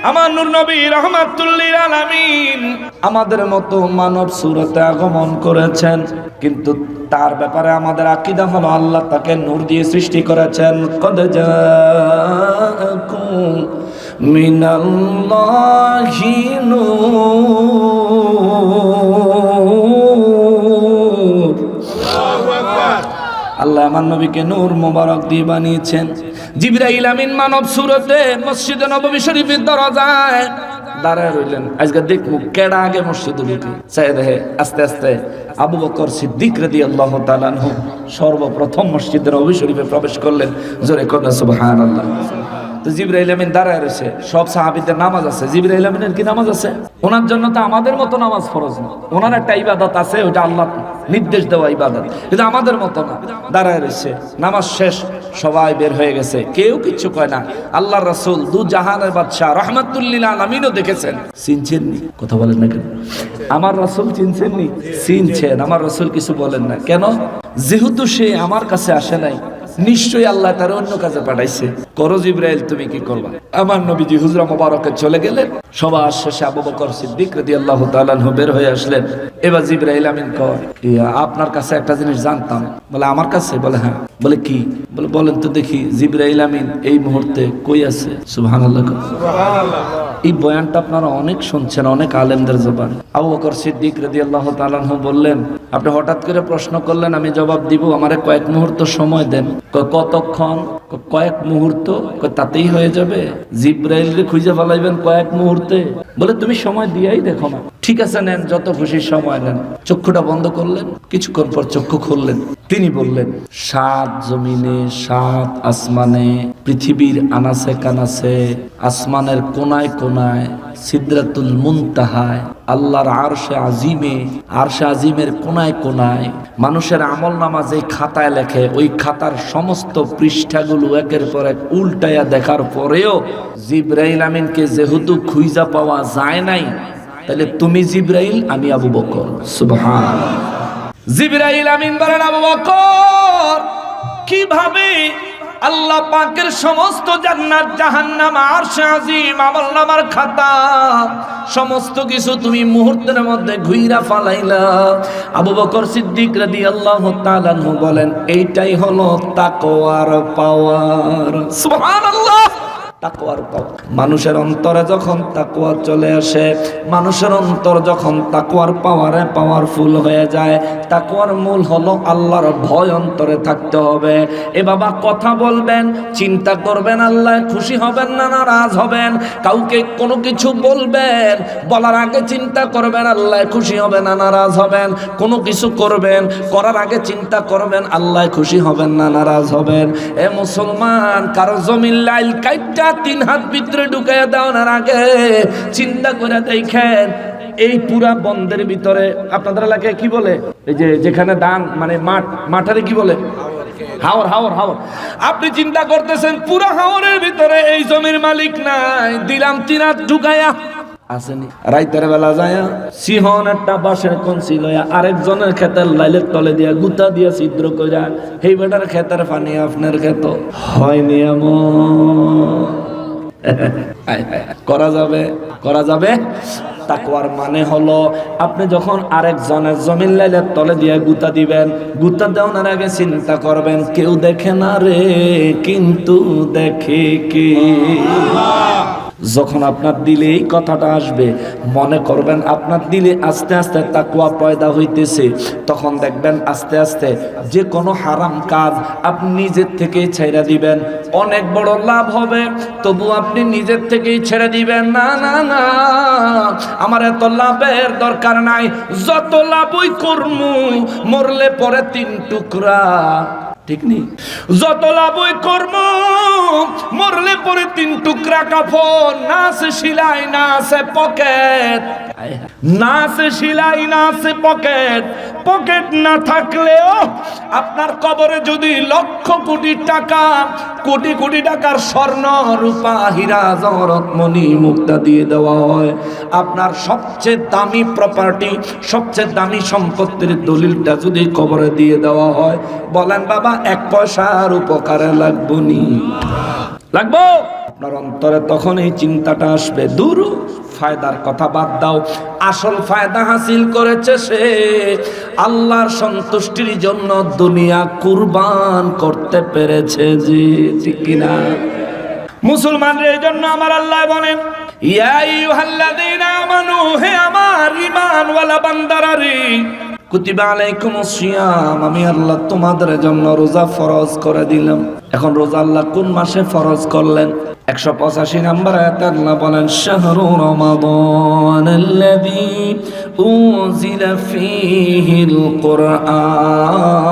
আমার নূর নবী রাহমাতুল লিল আলামিন আমাদের মতো মানব সুরতে আগমন করেছেন, কিন্তু তার ব্যাপারে আমাদের আকীদা হলো আল্লাহ তাকে নূর দিয়ে সৃষ্টি করেছেন। কদ জাআকুম মিনাল্লাহি নূর। আল্লাহ আমার নবীকে নূর মোবারক দিয়ে বানিয়েছেন। জিবরাইল আমিন মানব সুরতে মসজিদে নববী শরীফের দরজায় দাঁড়ায় রইলেন। আজকে দেখবো কেডা আগে মসজিদে ঢুকে। চাই দেখে আস্তে আস্তে আবু বকর সিদ্দিক রাদিয়াল্লাহু তাআলা আনহু সর্বপ্রথম মসজিদের নববী শরীফে প্রবেশ করলেন। জোরে করেন সুবহানাল্লাহ। তো জিবরাইল আমিন দাঁড়ায় রয়েছে, সব সাহাবীদের নামাজ আছে, জিবরাইল আমিনের কি নামাজ আছে? ওনার জন্য তো আমাদের মতো নামাজ ফরজ না, ওনার একটা ইবাদত আছে, ওটা আল্লাহ নির্দেশ দেওয়া ইবাদত, কিন্তু আমাদের মতো না। দাঁড়ায় রয়েছে, নামাজ শেষ, সবাই বের হয়ে গেছে, কেউ কিচ্ছু কয় না। আল্লাহর রাসূল দু জাহানের বাদশা রাহমাতুল লিল আলামিনও দেখেছেন। চিনছেন নি? কথা বলেন না কেন? আমার রাসূল চিনছেন নি? চিনছেন। আমার রাসূল কিছু বলেন না কেন? যেহেতু সে আমার কাছে আসে নাই, নিশ্চয়ই আল্লাহ তার অন্য কাজে পাঠাইছে। করো জিবরাইল, তুমি কি করবা? আমার নবীজি হুজরা মোবারকে চলে গেলেন। সবার শেষে আবু বকর সিদ্দিক রাদিয়াল্লাহু তাআলা আনহু বের হয়ে আসলেন। এবার জিবরাইল আমিন কয়, আপনার কাছে একটা জিনিস জানতাম। বলে আমার কাছে? বলে হ্যাঁ। বলে কি? বলে বলেন তো দেখি জিবরাইল আমিন এই মুহূর্তে কই আছে? সুবহানাল্লাহ। সুবহানাল্লাহ। এই বয়ানটা আপনারা অনেক শুনছেন, অনেক আলেমদের জবান। আবু বকর সিদ্দিক রাদিয়াল্লাহু তাআলা আনহু বললেন, আপনি হঠাৎ করে প্রশ্ন করলেন, আমি জবাব দিব, আমারে কয়েক মুহূর্ত সময় দেন। কতক্ষণ? কয়েক মুহূর্ত। তাতেই হয়ে যাবে? জিবরাইলকে খুঁজে ফেলাইবেন কয়েক মুহূর্তে? বলে তুমি সময় দিয়াই দেখো না। ঠিক আছে নেন, যত খুশি সময় নেন। চক্ষুটা বন্ধ করলেন, কিছুক্ষণ পর চক্ষু খুললেন। তিনি বললেন, 7 জমিনে, 7 আসমানে, পৃথিবীর আনাসে কানাসে, আসমানের কোনায় কোনায়, সিদরাতুল মুনতাহায়, আল্লাহর আরশে আজিমে, আরশে আজিমের কোনায় কোনায় মানুষের আমল নামা যে খাতায় লেখে, ওই খাতার সমস্ত পৃষ্ঠাগুলো একের পর এক উল্টায়া দেখার পরেও জিবরাইল আমিনকে যেহেতু খুঁজা পাওয়া যায় নাই, তাহলে তুমি জিবরাইল, আমি আবু বকর। সুবহানাল্লাহ। জিবরাইল আমিন বলেন, আবু বকর কিভাবে আল্লাহ পাকের সমস্ত জান্নাত জাহান্নাম আরশে আজিম আমলনামার খাতা সমস্ত কিছু তুমি মুহূর্তের মধ্যে ঘুইরা ফালাইলা? আবু বকর সিদ্দিক রাদিয়াল্লাহু তাআলা আনহু বলেন, এইটাই হলো তাকওয়ার পাওয়ার। সুবহানাল্লাহ। তাকওয়ার পাওয়ার। মানুষের অন্তরে যখন তাকওয়া চলে আসে, মানুষের অন্তর যখন তাকওয়ার পাওয়ারে পাওয়ারফুল হয়ে যায়, তাকওয়ার মূল হলো আল্লাহর ভয় অন্তরে থাকতে হবে। এ বাবা কথা বলবেন, চিন্তা করবেন, আল্লাহ খুশি হবেন না নারাজ হবেন। কাউকে কোনো কিছু বলবেন, বলার আগে চিন্তা করবেন আল্লাহ খুশি হবে না নারাজ হবেন। কোনো কিছু করবেন, করার আগে চিন্তা করবেন আল্লাহ খুশি হবেন না নারাজ হবেন। এ মুসলমান, কারো জমিন লাইল কাইটা 3 হাত ভিতরে ঢুকাইয়া দেওয়ার আগে চিন্তা করে দেখেন, এই পুরা বন্ধের ভিতরে আপনাদের এলাকায় কি বলে? এই যে যেখানে দান মানে মাঠারে কি বলে? হাওর। আপনি চিন্তা করতেছেন পুরা হাওরের ভিতরে এই জমির মালিক নাই, দিলাম 3 হাত ঢুকাইয়া। আসেনি রাইতের বেলা যায় সিংহন একটা বাঁশের কঞ্চি লয়া আরেকজনের ক্ষেতের লাইলের তলে দিয়া গুতা দিয়া ছিদ্র কইরা এই বেটার ক্ষেতের পানি আপনার ক্ষেত হয়নি এমন করা যাবে। তাকওয়ার মানে হলো আপনি যখন আরেকজনের জমিন লাইলের তলে দিয়ে গুতা দিবেন, গুতা দেওয়ার আগে চিন্তা করবেন, কেউ দেখে না রে কিন্তু দেখে কে। যখন আপনার দিলে এই কথাটা আসবে, মনে করবেন আপনার দিলে আস্তে আস্তে তাকওয়া পয়দা হইতেছে। তখন দেখবেন আস্তে আস্তে যে কোনো হারাম কাজ আপনি নিজের থেকেই ছেড়ে দিবেন, অনেক বড় লাভ হবে। তবু আপনি নিজের থেকেই ছেড়ে দিবেন, না না না আমার এত লাভের দরকার নাই, যত লাভই করমু মরলে পরে 3 টুকরা। ঠিক নেই? যত লাভই কর্ম মরলে পরে 3 টুকরা কাফন, না আছে সিলাই না আছে পকেট, না আছে সিলাই না আছে পকেট। পকেট না থাকলেও আপনার কবরে যদি লক্ষ কোটি টাকা, কোটি কোটি টাকার স্বর্ণ রূপা হীরা জহরত মণি মুক্তা দিয়ে দেওয়া হয়, আপনার সবচেয়ে দামি প্রপার্টি, সবচেয়ে দামি সম্পত্তির দলিলটা যদি কবরে দিয়ে দেওয়া হয়, বলেন বাবা 1 পয়সার উপকারে লাগবো নি? লাগবো? আপনার অন্তরে তখন এই চিন্তাটা আসবে, দূর ফায়দার কথা বাদ দাও, আসল ফায়দা হাসিল করেছে সে আল্লাহর সন্তুষ্টির জন্য দুনিয়া কুরবান করতে পেরেছে। জি ঠিক কিনা? মুসলমানদের এই জন্য আমার আল্লাহ বলেন, ইয়া আইয়ুহাল্লাযীনা আমানু, হে আমার ঈমানওয়ালা বান্দারা রে, কুতিবা আলাইকুমুস সিয়াম, আমি আল্লাহ তোমাদের জন্য রোজা ফরজ করে দিলাম। এখন রোজা আল্লাহ কোন মাসে ফরজ করলেন? 185 নম্বর আয়াতে আল্লাহ বলেন, শাহরু রমাদানাল্লাযী উনজিলা ফীহিল কুরআন,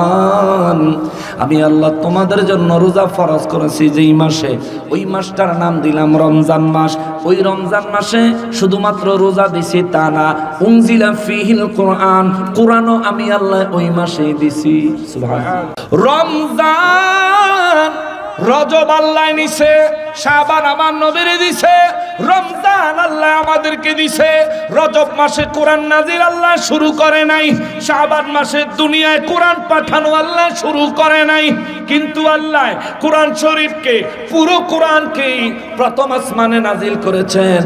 আমি আল্লাহ তোমাদের জন্য রোজা ফরজ করেছি যেই মাসে, ওই মাসটার নাম দিলাম রমজান মাস। ওই রমজান মাসে শুধুমাত্র রোজা দিছি তা না, উনজিলা ফীহিল কুরআন, কোরআনও আমি আল্লাহ ওই মাসেই দিছি। সুবহানাল্লাহ। রমজান, রজব আল্লাহ নিছে, শাবান আমার নবীর দিছে, রমজান আল্লাহ আমাদেরকে দিছে। রজব মাসে কোরআন নাজিল আল্লাহ শুরু করে নাই, শাবান মাসে দুনিয়ায় কোরআন পাঠানো আল্লাহ শুরু করে নাই। কিন্তু আল্লাহ কোরআন শরীফকে, পুরো কোরআনকে প্রথম আসমানে নাজিল করেছেন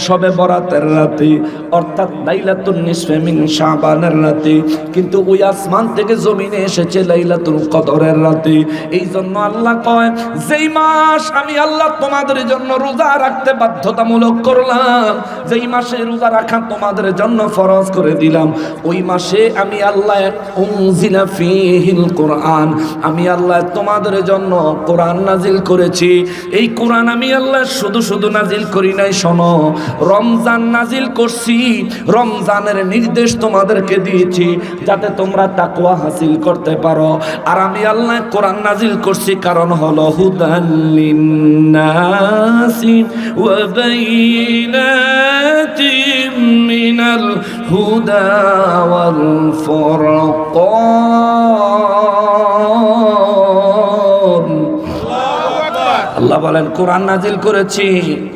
সবে বরাতের রাতে, অর্থাৎ লাইলাতুন নিসফে মিন শাবানের রাতে। কিন্তু ওই আসমান থেকে জমিনে এসেছে লাইলাতুল কদরের রাতে। এই জন্য আল্লাহ কয়, যেই মাস আমি আল্লাহ তোমাদের জন্য রোজা রাখতে বাধ্যতামূলক করলাম, যেই মাসে রোজা রাখা তোমাদের জন্য ফরজ করে দিলাম, ওই মাসে আমি আল্লাহ উনজিলা ফীহিল কুরআন, আমি আল্লাহ তোমাদের জন্য কোরআন নাজিল করেছি। এই কোরআন আমি আল্লাহ শুধু শুধু নাজিল করি নাই, শোনো, রমজান নাজিল করছি, রমজানের নির্দেশ তোমাদেরকে দিয়েছি যাতে তোমরা তাকওয়া হাসিল করতে পারো। আর আমি আল্লাহ কোরআন নাজিল করছি কারণ হলো হুদাল লিন্নাসি ওয়া বাইনাতিম মিনাল হুদা ওয়াল ফুরকান। আল্লাহ বলেন কোরআন নাজিল করেছি,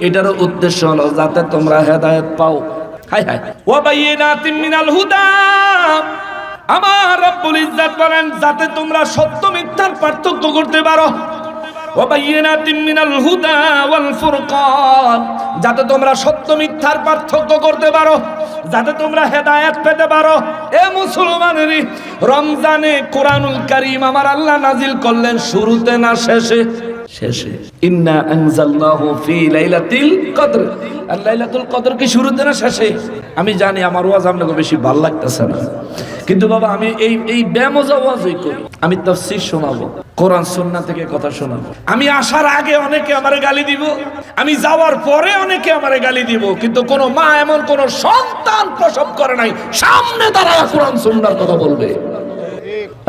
এটারও উদ্দেশ্য হলো যাতে তোমরা হেদায়েত পাও। হায় হায়। ওয়া বাইনাতিম মিনাল হুদা, আমার রব্বুল ইজ্জত বলেন যাতে তোমরা সত্য মিথ্যার পার্থক্য করতে পারো। ওয়া বাইনাতিম মিনাল হুদা ওয়াল ফুরকান, যাতে তোমরা সত্য মিথ্যার পার্থক্য করতে পারো, যাতে তোমরা হেদায়েত পেতে পারো। এ মুসলমানেরা, রমজানে কোরআনুল কারীম আমার আল্লাহ নাজিল করলেন শুরুতে না শেষে? শেষে। ইন্না আনজালনাহু ফি লাইলাতিল কদর, আর লাইলাতুল কদর কি শুরুতে না শেষে? আমি জানি আমার ওয়াজ আপনাকে বেশি ভালো লাগতেছে না, কিন্তু বাবা আমি এই বেমজা ওয়াজই করি। আমি তাফসীর শোনাবো, কোরআন সুন্নাহ থেকে কথা শোনাবো। আমি আসার আগে অনেকে আমারে গালি দিব, আমি যাওয়ার পরে অনেকে আমারে গালি দিব, কিন্তু কোন মা এমন কোন সন্তান প্রসব করে নাই সামনে দাঁড়ায় কোরআন সুন্নাহর কথা বলবে।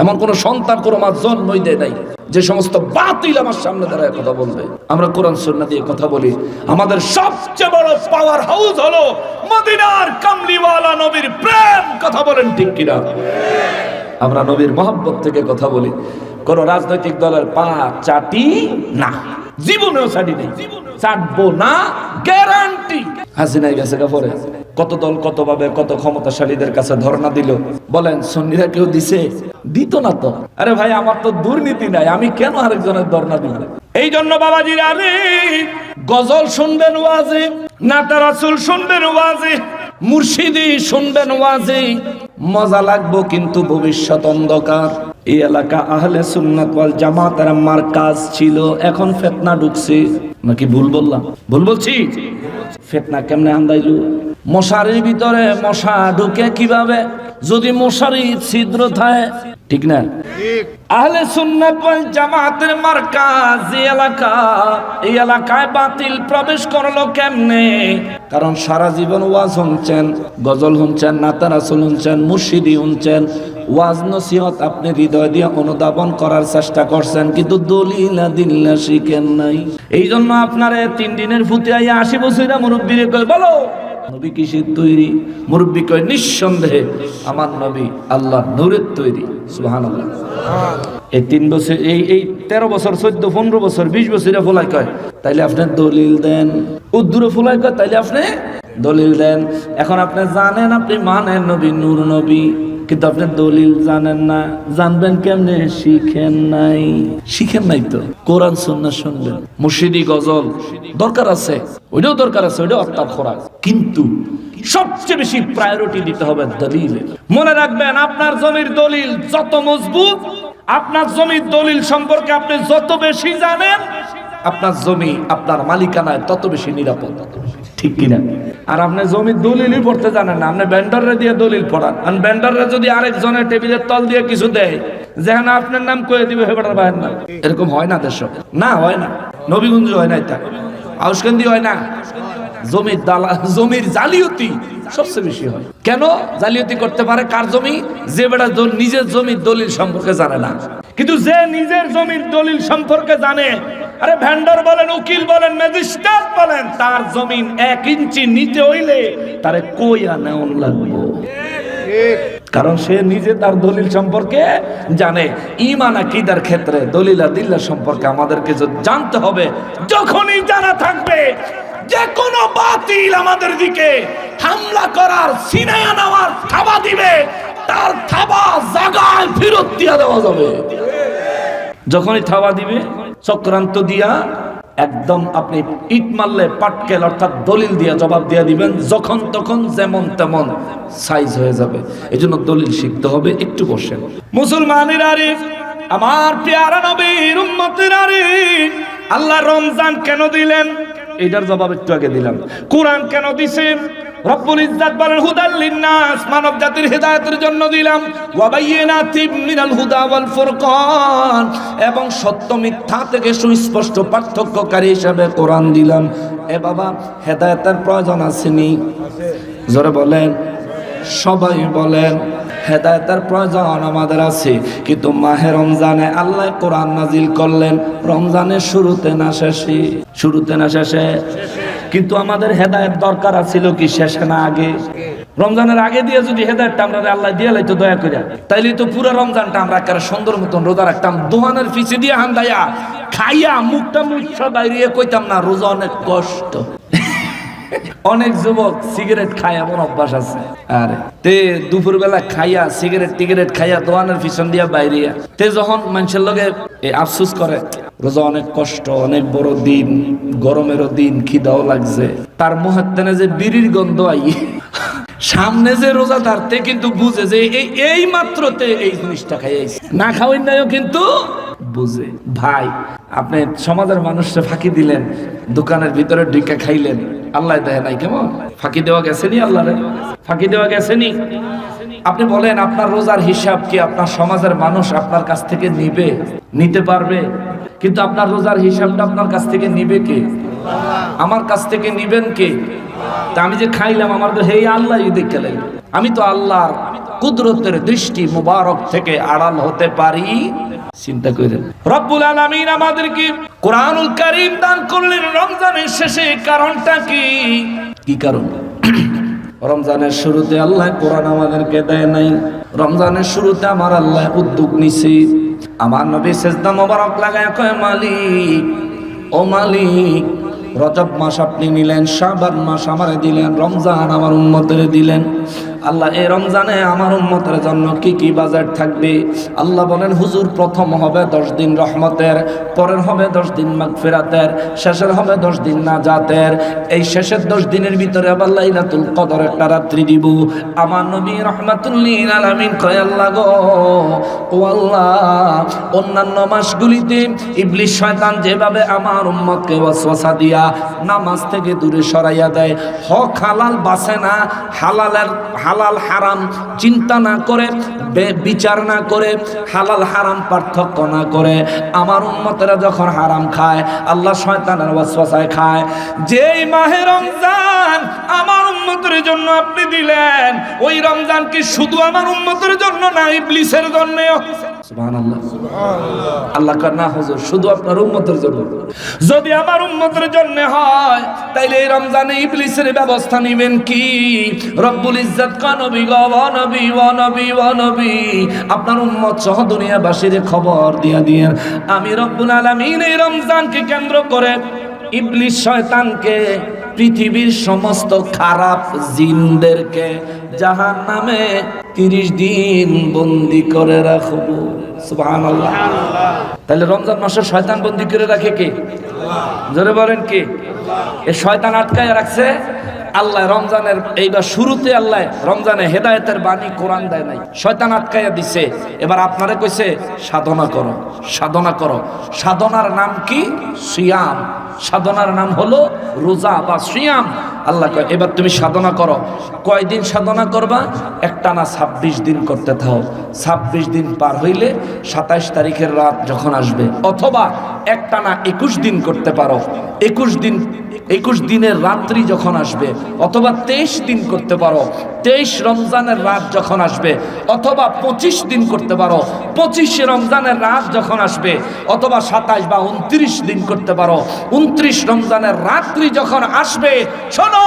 এমন কোন সন্তান কোন মা জন্মই দেয় নাই যে সমস্ত বাতিল আমার সামনে দাঁড়ায় কথা বলবে। আমরা কোরআন সুন্নাহ দিয়ে কথা বলি। আমাদের সবচেয়ে বড় পাওয়ার হাউস হলো মদিনার কামলিওয়ালা নবীর প্রেম। কথা বলেন ঠিক কিনা? আমরা নবীর মহব্বত থেকে কথা বলি। কোন রাজনৈতিক দলের পা চাটি না, জীবনেও চাটি নেই, চাটবো না, গ্যারান্টি। হাসিনাই গেছে কাপড়ে, কত দল কত ভাবে কত ক্ষমতাশালীদের কাছে ধর্ণা দিল। বলেন সুন্নিরা কেউ দিছে? দিত না তো। আরে ভাই, আমার তো দুর্নীতি নাই, আমি কেন আরেকজনের ধর্ণা দিব? এই জন্য বাবাজিরা, আরে গজল শুনবেন ওয়াজে, নাতা রাসূল শুনবেন ওয়াজে, মুর্শিদি শুনবেন ওয়াজে, মজা লাগবো, কিন্তু ভবিষ্যৎ অন্ধকার। এই এলাকা আহলে সুন্নাত ওয়াল জামাতের মার্কাজ ছিল, এখন ফিতনা ঢুকছে। নাকি ভুল বললাম? ভুল বলছি? ফিতনা কেমনে আন্দাইলো? মশারির ভিতরে মশা ঢুকে কিভাবে? যদি মশারি ছিদ্র থাকে, ঠিক না? আহলে সুন্নাত ওয়াল জামাতের মার্কাজ এলাকা, এই এলাকায় বাতিল প্রবেশ করলো কেমনে? কারণ সারা জীবন ওয়াজ শুনছেন, গজল শুনছেন, নাতা রাসূল শুনছেন, মুর্শিদি শুনছেন, ওয়াজ নসিহত আপনি হৃদয় দিয়ে অনুধাবন করার চেষ্টা করছেন, কিন্তু দলিল আদিল্লা শিখেন নাই। এই জন্য আপনার 3 দিনের ফুতে আইয়া 80 বছরের মুরব্বীরে কয়, বলো নবী কিসের তৈরি? মুরব্বী কয়, নিঃসন্দেহে আমার নবী আল্লাহ নূরের তৈরি। সুবহানাল্লাহ। এই 3 বছর, এই 13 বছর, 14, 15 বছর, 20 বছরে ফুলাই কয়, তাইলে আপনি দলিল দেন। উদ্দুরে ফুলাই কয়, তাইলে আপনি দলিল দেন। এখন আপনি জানেন, আপনি মানেন নবী নূর নবী, কিন্তু আপনি দলিল জানেন না। জানবেন কেমনে? শিখেন নাই। শিখেন নাই তো কোরআন সুন্নাহ শুনবেন। মুর্শিদি গজল দরকার আছে, ওইটাও দরকার আছে, ওইটাও আপনার খোরাক, কিন্তু সবচেয়ে বেশি প্রায়োরিটি দিতে হবে দলিল। মনে রাখবেন, আপনার জমির দলিল যত মজবুত, আপনার জমির দলিল সম্পর্কে আপনি যত বেশি জানেন, আপনার জমি আপনার মালিকানায় তত বেশি নিরাপদ। ঠিক কিনা? আর আপনি জমির দলিলই পড়তে জানেন না, আপনি ভেন্ডাররে দিয়ে দলিল পড়ান। আর ভেন্ডাররে যদি আরেকজনের টেবিলের তল দিয়ে কিছু দেয়, যেখানে আপনার নাম কয়ে দিবে হেবাটার বাইর না, এরকম হয় না দেশ, না হয় না, নবীগঞ্জ হয় না, এটা আউসকান্দি হয় না। জমির জালিয়াতি সবচেয়ে বেশি হয়। কেন জালিয়াতি করতে পারে? কার জমি? যে বেটা নিজের জমির দলিল সম্পর্কে জানে না। কিন্তু যে নিজের জমির দলিল সম্পর্কে জানে, আরে ভেন্ডার বলেন, উকিল বলেন, ম্যাজিস্ট্রেট বলেন, তার জমিন 1 ইঞ্চি নিতে হইলে তারে কইয়া নেওয়া লাগবে, কারণ সে নিজে তার দলিল সম্পর্কে জানে। ঈমান আকীদার ক্ষেত্রে দলিল আদিল্লা সম্পর্কে আমাদেরকে জানতে হবে। যখনই জানা থাকবে যে কোনো বাতিল আমাদের দিকে হামলা করার, সিনায়া নেওয়ার থাবা দিবে, তার থাবা জায়গায় ফেরত দিয়ে দেওয়া যাবে। যখনই থাবা দিবে, চক্রান্ত দিয়া একদম আপনি ইট মারলে পাটকেল অর্থাৎ দলিল দিয়ে জবাব দিয়ে দিবেন, যখন তখন যেমন তেমন সাইজ হয়ে যাবে। এই জন্য দলিল শিখতে হবে। একটু বসেন। মুসলমানের আরে, আমার পেয়ারা নবীর উম্মতের আরে, আল্লাহ রমজান কেন দিলেন এটার জবাব একটু আগে দিলাম। কোরআন কেন দিছেন? রব্বুল ইজ্জাত বলেন হুদাল লিন্নাস, মানব জাতির হেদায়েতের জন্য দিলাম। ওয়া বাইয়িনাতিম মিনাল হুদা ওয়াল ফুরকান, এবং সত্য মিথ্যা থেকে সুস্পষ্ট পার্থক্যকারী হিসেবে কোরআন দিলাম। এ বাবা, হেদায়েতের প্রয়োজন আসেনি? জোরে বলেন, সবাই বলেন। হেদায়েতের প্রয়োজন আমাদের আছে, কিন্তু মাহে রমজানে আল্লাহ কোরআন নাজিল করলেন রমজানের শুরুতে না শেষে, শুরুতে না শেষে। কিন্তু আমাদের হেদায়েত দরকার ছিল কি শেষে না আগে? রমজানের আগে দিয়ে যদি হেদায়েতটা আমরা আল্লাহ দিয়ে লাইতো দয়া করে, তাইলে তো পুরো রমজানটা আমরা একটা সুন্দর মতন রোজা রাখতাম। দোহানের পিছে দিয়ে হান্দাইয়া খাইয়া মুখটা মুখটা বাইরে কইতাম না রোজা অনেক কষ্ট। অনেক যুবক সিগারেট খায় এমন অভ্যাস আছে, আরে তে দুপুর বেলা খাইয়া সিগারেট খাইয়া দোকানের পিছন দিয়া বাইরে তে যখন মানুষের লগে আফসুস করে রোজা অনেক কষ্ট, অনেক বড় দিন, গরমেরও দিন, খিদাও লাগছে, তার মুহাত্তানে যে বিড়ির গন্ধ আই, সামনে যে রোজাদার তে কিন্তু বুঝে যে এই মাত্রতে এই জিনিসটা খাইয়াছে, না খাওয়াই নাইও কিন্তু বুঝে। ভাই, আপনি সমাজের মানুষকে ফাঁকি দিলেন, দোকানের ভিতরে ঢুকে খাইলেন, আল্লাহ দেখে নাই কেমন? ফাঁকি দেওয়া গেছেনি? আল্লাহরে ফাঁকি দেওয়া গেছেনি? আপনি বলেন, আপনার রোজার হিসাব কি আপনার সমাজের মানুষ আপনার কাছ থেকে নিবে? নিতে পারবে? কিন্তু আপনার রোজার হিসাবটা আপনার কাছ থেকে নিবে কে? আমার কাছ থেকে নিবেন কে? তা আমি যে খাইলাম, আমার তো হেই আল্লাহ দেখে লাগবে, আমি তো আল্লাহর কুদরতের দৃষ্টি মুবারক থেকে আড়াল হতে পারি? চিন্তা করেন। রব্বুল আলামিন আমাদেরকে কোরআনুল কারীম দান করলেন রমজানের শেষে। কারণটা কি? কি কারণ? রমজানের শুরুতে আল্লাহ কোরআন আমাদেরকে দেয় নাই। রমজানের শুরুতে আমার আল্লাহ উদ্যোগ নিছে। আমার নবী সিজদা মোবারক লাগায় কয়, মালিক, ও মালিক, রজব মাস আপনি নিলেন, শাবান মাস আমারে দিলেন, রমজান আমার উম্মতের দিলেন। আল্লাহ এই রমজানে আমার উম্মতের জন্য কি কি বাজেট থাকবে? আল্লাহ বলেন, হুজুর, প্রথম হবে 10 দিন রহমতের, পরের হবে 10 দিন মাগফিরাতের, শেষের হবে 10 দিন নাজাতের। এই শেষের 10 দিনের ভিতরে আবার লাইলাতুল কদর একটা রাত্রি দিব। আমার নবী রাহমাতুল লিল আলামিন কয়, আল্লাহ গো, ও আল্লাহ, অন্যান্য মাসগুলিতে ইবলিস শয়তান যেভাবে আমার উম্মতকে ওয়াসওয়াসা দিয়া নামাজ থেকে দূরে সরাইয়া দেয়, হক হালাল বাসে না, হালাল হারাম চিন্তা না করে, বিচার না করে, হালাল হারাম পার্থক্য না করে, আমার উম্মতেরা যখন হারাম খায়, আল্লাহ শয়তানের ওয়াসওয়াসায় খায়। যেই মাহে রমজান আমার উম্মতের জন্য আপনি দিলেন, ওই রমজান কি শুধু আমার উম্মতের জন্য না, ইবলিসের জন্যও? সুবহানাল্লাহ। আল্লাহ কয়, না হুজুর, শুধু আপনার উম্মতের জন্য। যদি আমার উম্মতের জন্য হয়, তাইলে এই রমজানে ইবলিসের ব্যবস্থা নেবেন কি? রব্বুল ইজ্জত কয়, নবী গো, ও নবী, ও নবী, ও নবী, আপনার উম্মত সহ দুনিয়াবাসীর খবর দিয়া দিয়েন, আমি রব্বুল আলামিন এই রমজানকে কেন্দ্র করে ইবলিস শয়তানকে, পৃথিবীর সমস্ত খারাপ জিনদেরকে জাহান্নামে 30 দিন বন্দী করে রাখবো। সুবহানাল্লাহ। তাহলে রমজান মাসে শয়তান বন্দী করে রাখে কে? জোরে বলেন কে? এই শয়তান আটকায় রাখছে আল্লাহ। রমজানের এইবার শুরুতে আল্লাহ রমজানে হেদায়েতের বাণী কোরআন দেয় নাই, শয়তান আটকাইয়া দিছে। এবার আপনারে কইছে সাধনা করো, সাধনা করো। সাধনার নাম কি? সিয়াম। সাধনার নাম হলো রোজা বা সিয়াম। আল্লাহ কয় এবার তুমি সাধনা করো। কয়দিন সাধনা করবা? একটানা 26 দিন করতে থাও। 26 দিন পার হইলে 27 তারিখের রাত যখন আসবে, অথবা একটানা 21 দিন করতে পারো। 21 দিনের রাত্রি যখন আসবে, অথবা 23 দিন করতে পারো। 23 রমজানের রাত যখন আসবে, অথবা 25 দিন করতে পারো। 25 রমজানের রাত যখন আসবে, অথবা 27 বা 29 দিন করতে পারো। 29 রমজানের রাত্রি যখন আসবে, শোনো,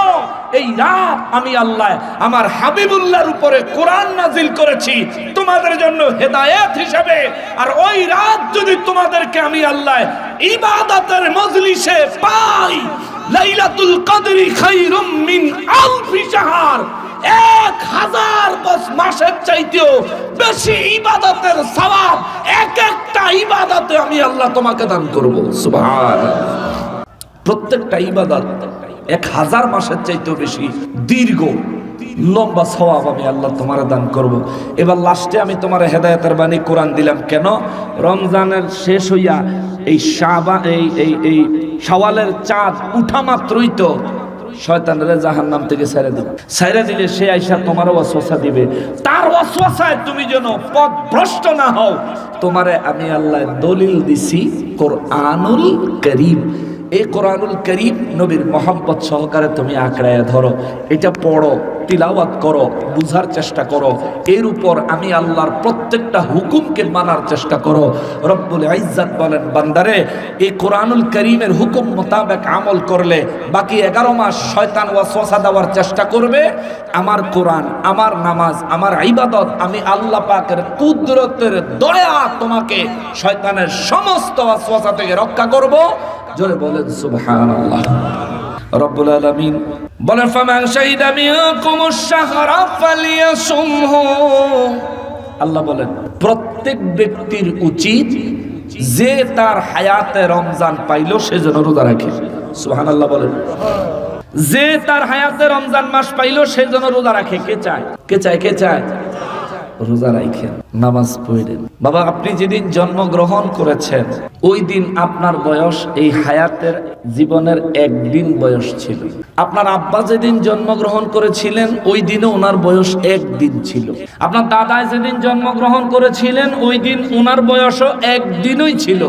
এই রাত আমি আল্লাহ আমার হাবিবুল্লাহর উপরে কোরআন নাজিল করেছি তোমাদের জন্য হেদায়েত হিসেবে। আর ওই রাত যদি তোমাদেরকে আমি আল্লাহ ইবাদতের মজলিসে পাই, লাইলাতুল কদরি খায়রুম মিন আলফি শাহর, 1000 মাসের চাইতেও বেশি ইবাদতের সওয়াব এক একটা ইবাদতে আমি আল্লাহ তোমাকে দান করব। সুবহানাল্লাহ। প্রত্যেকটা ইবাদত 1000 মাসের চাইতেও বেশি দীর্ঘ লম্বা সওয়াব আমি আল্লাহ তোমার দান করব। এবার লাস্টে আমি তোমার হেদায়েতের বাণী কোরআন দিলাম কেন? রমজানের শেষ হইয়া এই শাওয়ালের চাঁদ উঠা মাত্রই তো শয়তানের জাহান্নাম থেকে ছেড়ে দিলে সে আইসা তোমারও ওয়াসওয়াসা দিবে। তার ওয়াসওয়াসায় তুমি যেন পথভ্রষ্ট না হও, তোমারে আমি আল্লাহ দলিল দিছি কোরআনুল কারীম। এই কোরআনুল কারীম নবীর মহব্বত সহকারে তুমি আঁকড়ায় ধরো, এটা পড়ো, তিলাওয়াত করো, বুঝার চেষ্টা করো। এর উপর আমি আল্লাহর প্রত্যেকটা হুকুমকে মানার চেষ্টা করো। রব্বুল ইজ্জত বলেন, বান্দারে এই কোরআনুল কারীমের হুকুম মোতাবেক আমল করলে বাকি 11 মাস শয়তান ওয়াসওয়াসা দেওয়ার চেষ্টা করবে। আমার কোরআন, আমার নামাজ, আমার ইবাদত, আমি আল্লাহ পাকের কুদরতের দয়া তোমাকে শয়তানের সমস্ত ওয়াসওয়াসা থেকে রক্ষা করব। জোরে বলেন সুবহানাল্লাহ। রব্বুল আলামিন বলেন, ফামান শাহিদা মিনকুমুশ শাহরা ফালিয়াসুমহু। আল্লাহ বলেন, প্রত্যেক ব্যক্তির উচিত যে তার হায়াতে রমজান পাইল সে যেন রোজা রাখে। সুবহানাল্লাহ বলেন। যে তার হায়াতে রমজান মাস পাইল সে যেন রোজা রাখে। কে চায়? কে চায়? কে চায়? রোজা রাখেন, নামাজ পড়েন। বাবা, আপনি যেদিন জন্মগ্রহণ করেছেন ওই দিন আপনার বয়স এই হায়াতের জীবনের একদিন বয়স ছিল। আপনার আব্বা যেদিন জন্মগ্রহণ করেছিলেন ওই দিনে ওনার বয়স একদিন ছিল। আপনার দাদা যেদিন জন্মগ্রহণ করেছিলেন ওই দিন ওনার বয়সও একদিনই ছিল।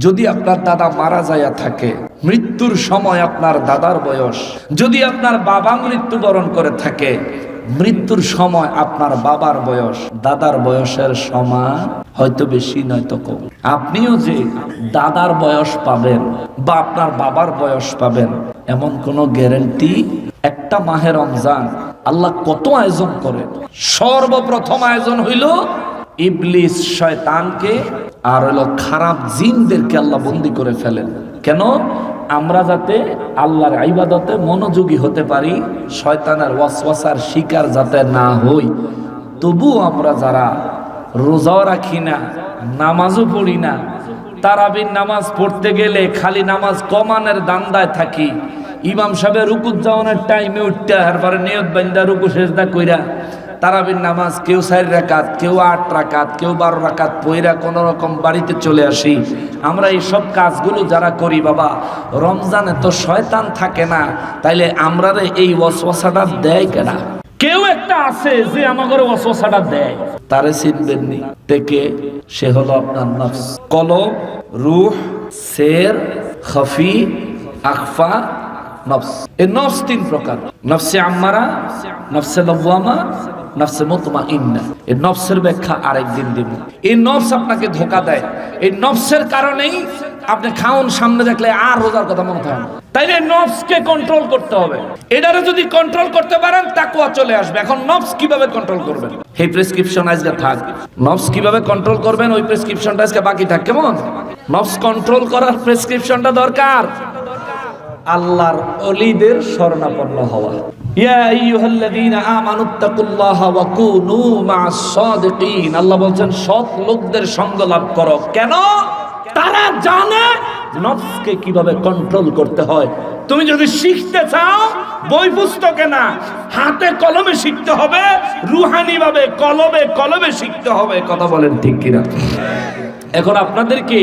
যদি আপনার দাদা মারা যায়া থাকে, মৃত্যুর সময় আপনার দাদার বয়স, যদি আপনার বাবা মৃত্যুবরণ করে থাকে, মৃত্যুর সময় আপনার বাবার বয়স দাদার বয়সের সমান, হয়তো বেশি নয়তো কম। আপনিও যে দাদার বয়স পাবেন বা আপনার বাবার বয়স পাবেন এমন কোনো গ্যারান্টি। একটা মাহে রমজান আল্লাহ কত আয়োজন করেন। সর্বপ্রথম আয়োজন হইল ইবলিস শয়তানকে আর হলো খারাপ জিনদেরকে আল্লাহ বন্দী করে ফেলেন। কেন? আমরা যাতে আল্লাহর ইবাদতে মনোযোগী হতে পারি, শয়তানের ওয়াসওয়াসার শিকার যাতে না হই। তবু আমরা যারা রোজাও রাখি না, নামাজও পড়ি না, তারাবির নামাজ পড়তে গেলে খালি নামাজ কমানের দান্দায় থাকি, ইমাম সাহেবের রুকুত যাওয়ানোর টাইমে উঠতে এরপরে নিয়ত বান্দা রুকু সেজদা কইরা তারাবির নামাজ কেউ 4 রাকাত, কেউ 8 রাকাত, কেউ 12 রাকাত পইরা কোন রকম বাড়িতে চলে আসি। আমরা এই সব কাজগুলো যারা করি, বাবা রমজানে তো শয়তান থাকে না, তাইলে আমরা এই ওয়াসওয়াসাটা দেয় কেনা? কেউ একটা আছে যে আমাদের ওয়াসওয়াসাটা দেয়, তারে চিনবেন নি থেকে? সে হলো আপনার নফস। কলব, রূহ, সের, খফি, আখফা, নফস। এই নফস 3 প্রকার: নফসে আম্মারা, নফসে লওয়ামা, নফসে মুতমাইন্না। এই নফসের ব্যাখ্যা আরেকদিন দেব। এই নফস আপনাকে ধোঁকা দেয়। এই নফসের কারণেই আপনি খাওন সামনে দেখলে আর রোজার কথা মনে থাকে না। তাইলে নফসকে কন্ট্রোল করতে হবে। এটারে যদি কন্ট্রোল করতে পারেন তাকওয়া চলে আসবে। এখন নফস কিভাবে কন্ট্রোল করবেন? এই প্রেসক্রিপশন আজকে থাক। নফস কিভাবে কন্ট্রোল করবেন ওই প্রেসক্রিপশনটা আজকে বাকি থাক। কেমন? নফস কন্ট্রোল করার প্রেসক্রিপশনটা দরকার। আল্লাহর ওলিদের শরণাপন্ন হওয়া। ইয়া আইয়ুহাল্লাযীনা আমানুত্তাকুল্লাহা ওয়া কুনু মা'আস সাদিকিন। আল্লাহ বলেন সৎ লোকদের সঙ্গ লাভ করো। কেন? তারা জানে নফসকে কিভাবে কন্ট্রোল করতে হয়। তুমি যদি শিখতে চাও বই পুস্তকে না, হাতে কলমে শিখতে হবে, রুহানি ভাবে কলবে কলবে শিখতে হবে। কথা বলেন ঠিক কিনা? এখন আপনাদেরকে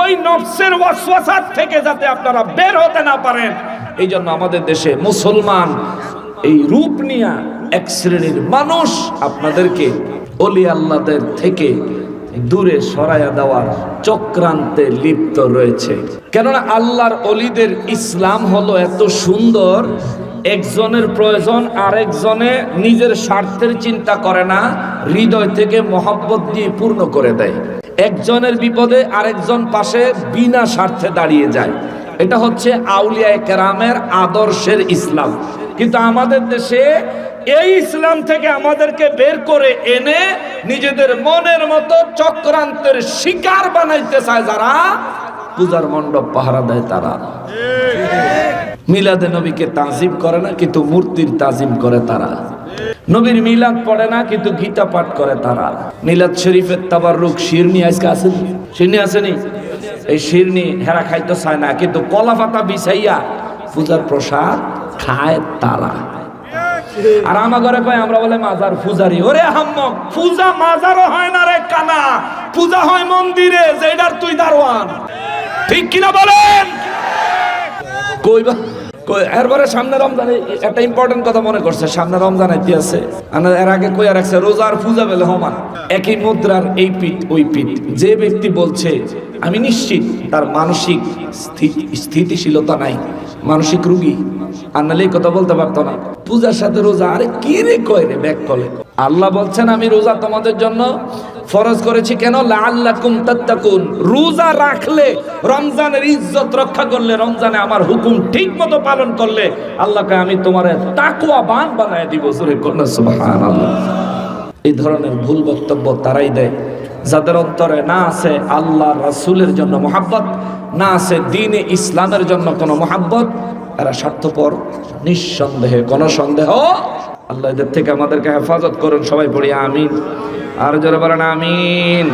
ওই নফসের ওয়াসওয়াসা থেকে যাতে আপনারা বের হতে না পারেন, এই জন্য আমাদের দেশে মুসলমান এই রূপ নিয়ে এক শ্রেণীর মানুষ আপনাদেরকে ওলি আল্লাহদের থেকে দূরে সরাইয়া দেওয়ার চক্রান্তে লিপ্ত রয়েছে। কেননা আল্লাহর ওলিদের ইসলাম হলো এত সুন্দর, একজনের প্রয়োজন আরেকজনে নিজের স্বার্থের চিন্তা করে না, হৃদয় থেকে মহব্বত দিয়ে পূর্ণ করে দেয়। একজনের বিপদে আরেকজন পাশে বিনা স্বার্থে দাঁড়িয়ে যায়। এটা হচ্ছে আউলিয়া কেরামের আদর্শের ইসলাম। কিন্তু আমাদের দেশে এই ইসলাম থেকে আমাদেরকে বের করে এনে নিজেদের মনের মতো চক্রান্তের শিকার বানাইতে চায় যারা, পূজার মণ্ডপ পাহারা দেয় তারা। মিলাদে নবীকে তাজিম করে না কিন্তু মূর্তির তাজিম করে তারা। নবীর মিলাদ পড়ে না কিন্তু গীতা পাঠ করে তারা। মিলাদ শরীফের তাবাররুক শিরনি আজকে আছে, শিরনি আসেনি? এই শিরনি হেরা খাইতে চায় না কিন্তু কলা পাতা বিছাইয়া পূজার প্রসাদ খায় তারা। আর আমার ঘরে কয় আমরা বলে মাজার পূজারি। ওরে হাম্মক, পূজা মাজারও হয় না রে কানা, পূজা হয় মন্দিরে, যেটার তুই দারোয়ান। ঠিক কিনা বলেন? কইবা এরপরে সামনে রমজানে একটা ইম্পর্টেন্ট কথা মনে করছে, সামনে রমজান আইতে আছে। এর আগে কইয়া রাখছে রোজার পূজা বেলে হমান। একই মুদ্রার এই পিঠ ওই পিঠ। যে ব্যক্তি বলছে আমি নিশ্চিত তার মানসিক স্থিতিশীলতা নাই, মানসিক রুগী, আর নাহলে কথা বলতে পারতো না। পূজার সাথে রোজা, আরে কি রে কয় রে ব্যাক কলে। আল্লাহ বলছেন আমি রোজা তোমাদের জন্য ফরজ করেছি কেন? লাআল্লাকুম তাত্তাকুন। রোজা রাখলে, রমজানের ইজ্জত রক্ষা করলে, রমজানে আমার হুকুম ঠিক মতো পালন করলে আল্লাহকে আমি তোমার তাকওয়াবান বানায় দিব। জোরে কন্যা সুবহানাল্লাহ। এই ধরনের ভুল বক্তব্য তারাই দেয় যাদের অন্তরে না আছে আল্লাহ রাসূলের জন্য মহব্বত, না আছে দ্বীনে ইসলামের জন্য কোনো মহব্বত। এরা স্বার্থপর, নিঃসন্দেহে কোনো সন্দেহ। আল্লাহ এদের থেকে আমাদেরকে হেফাজত করুন। সবাই পড়ি আমিন। আর জোরে বলেন আমিন।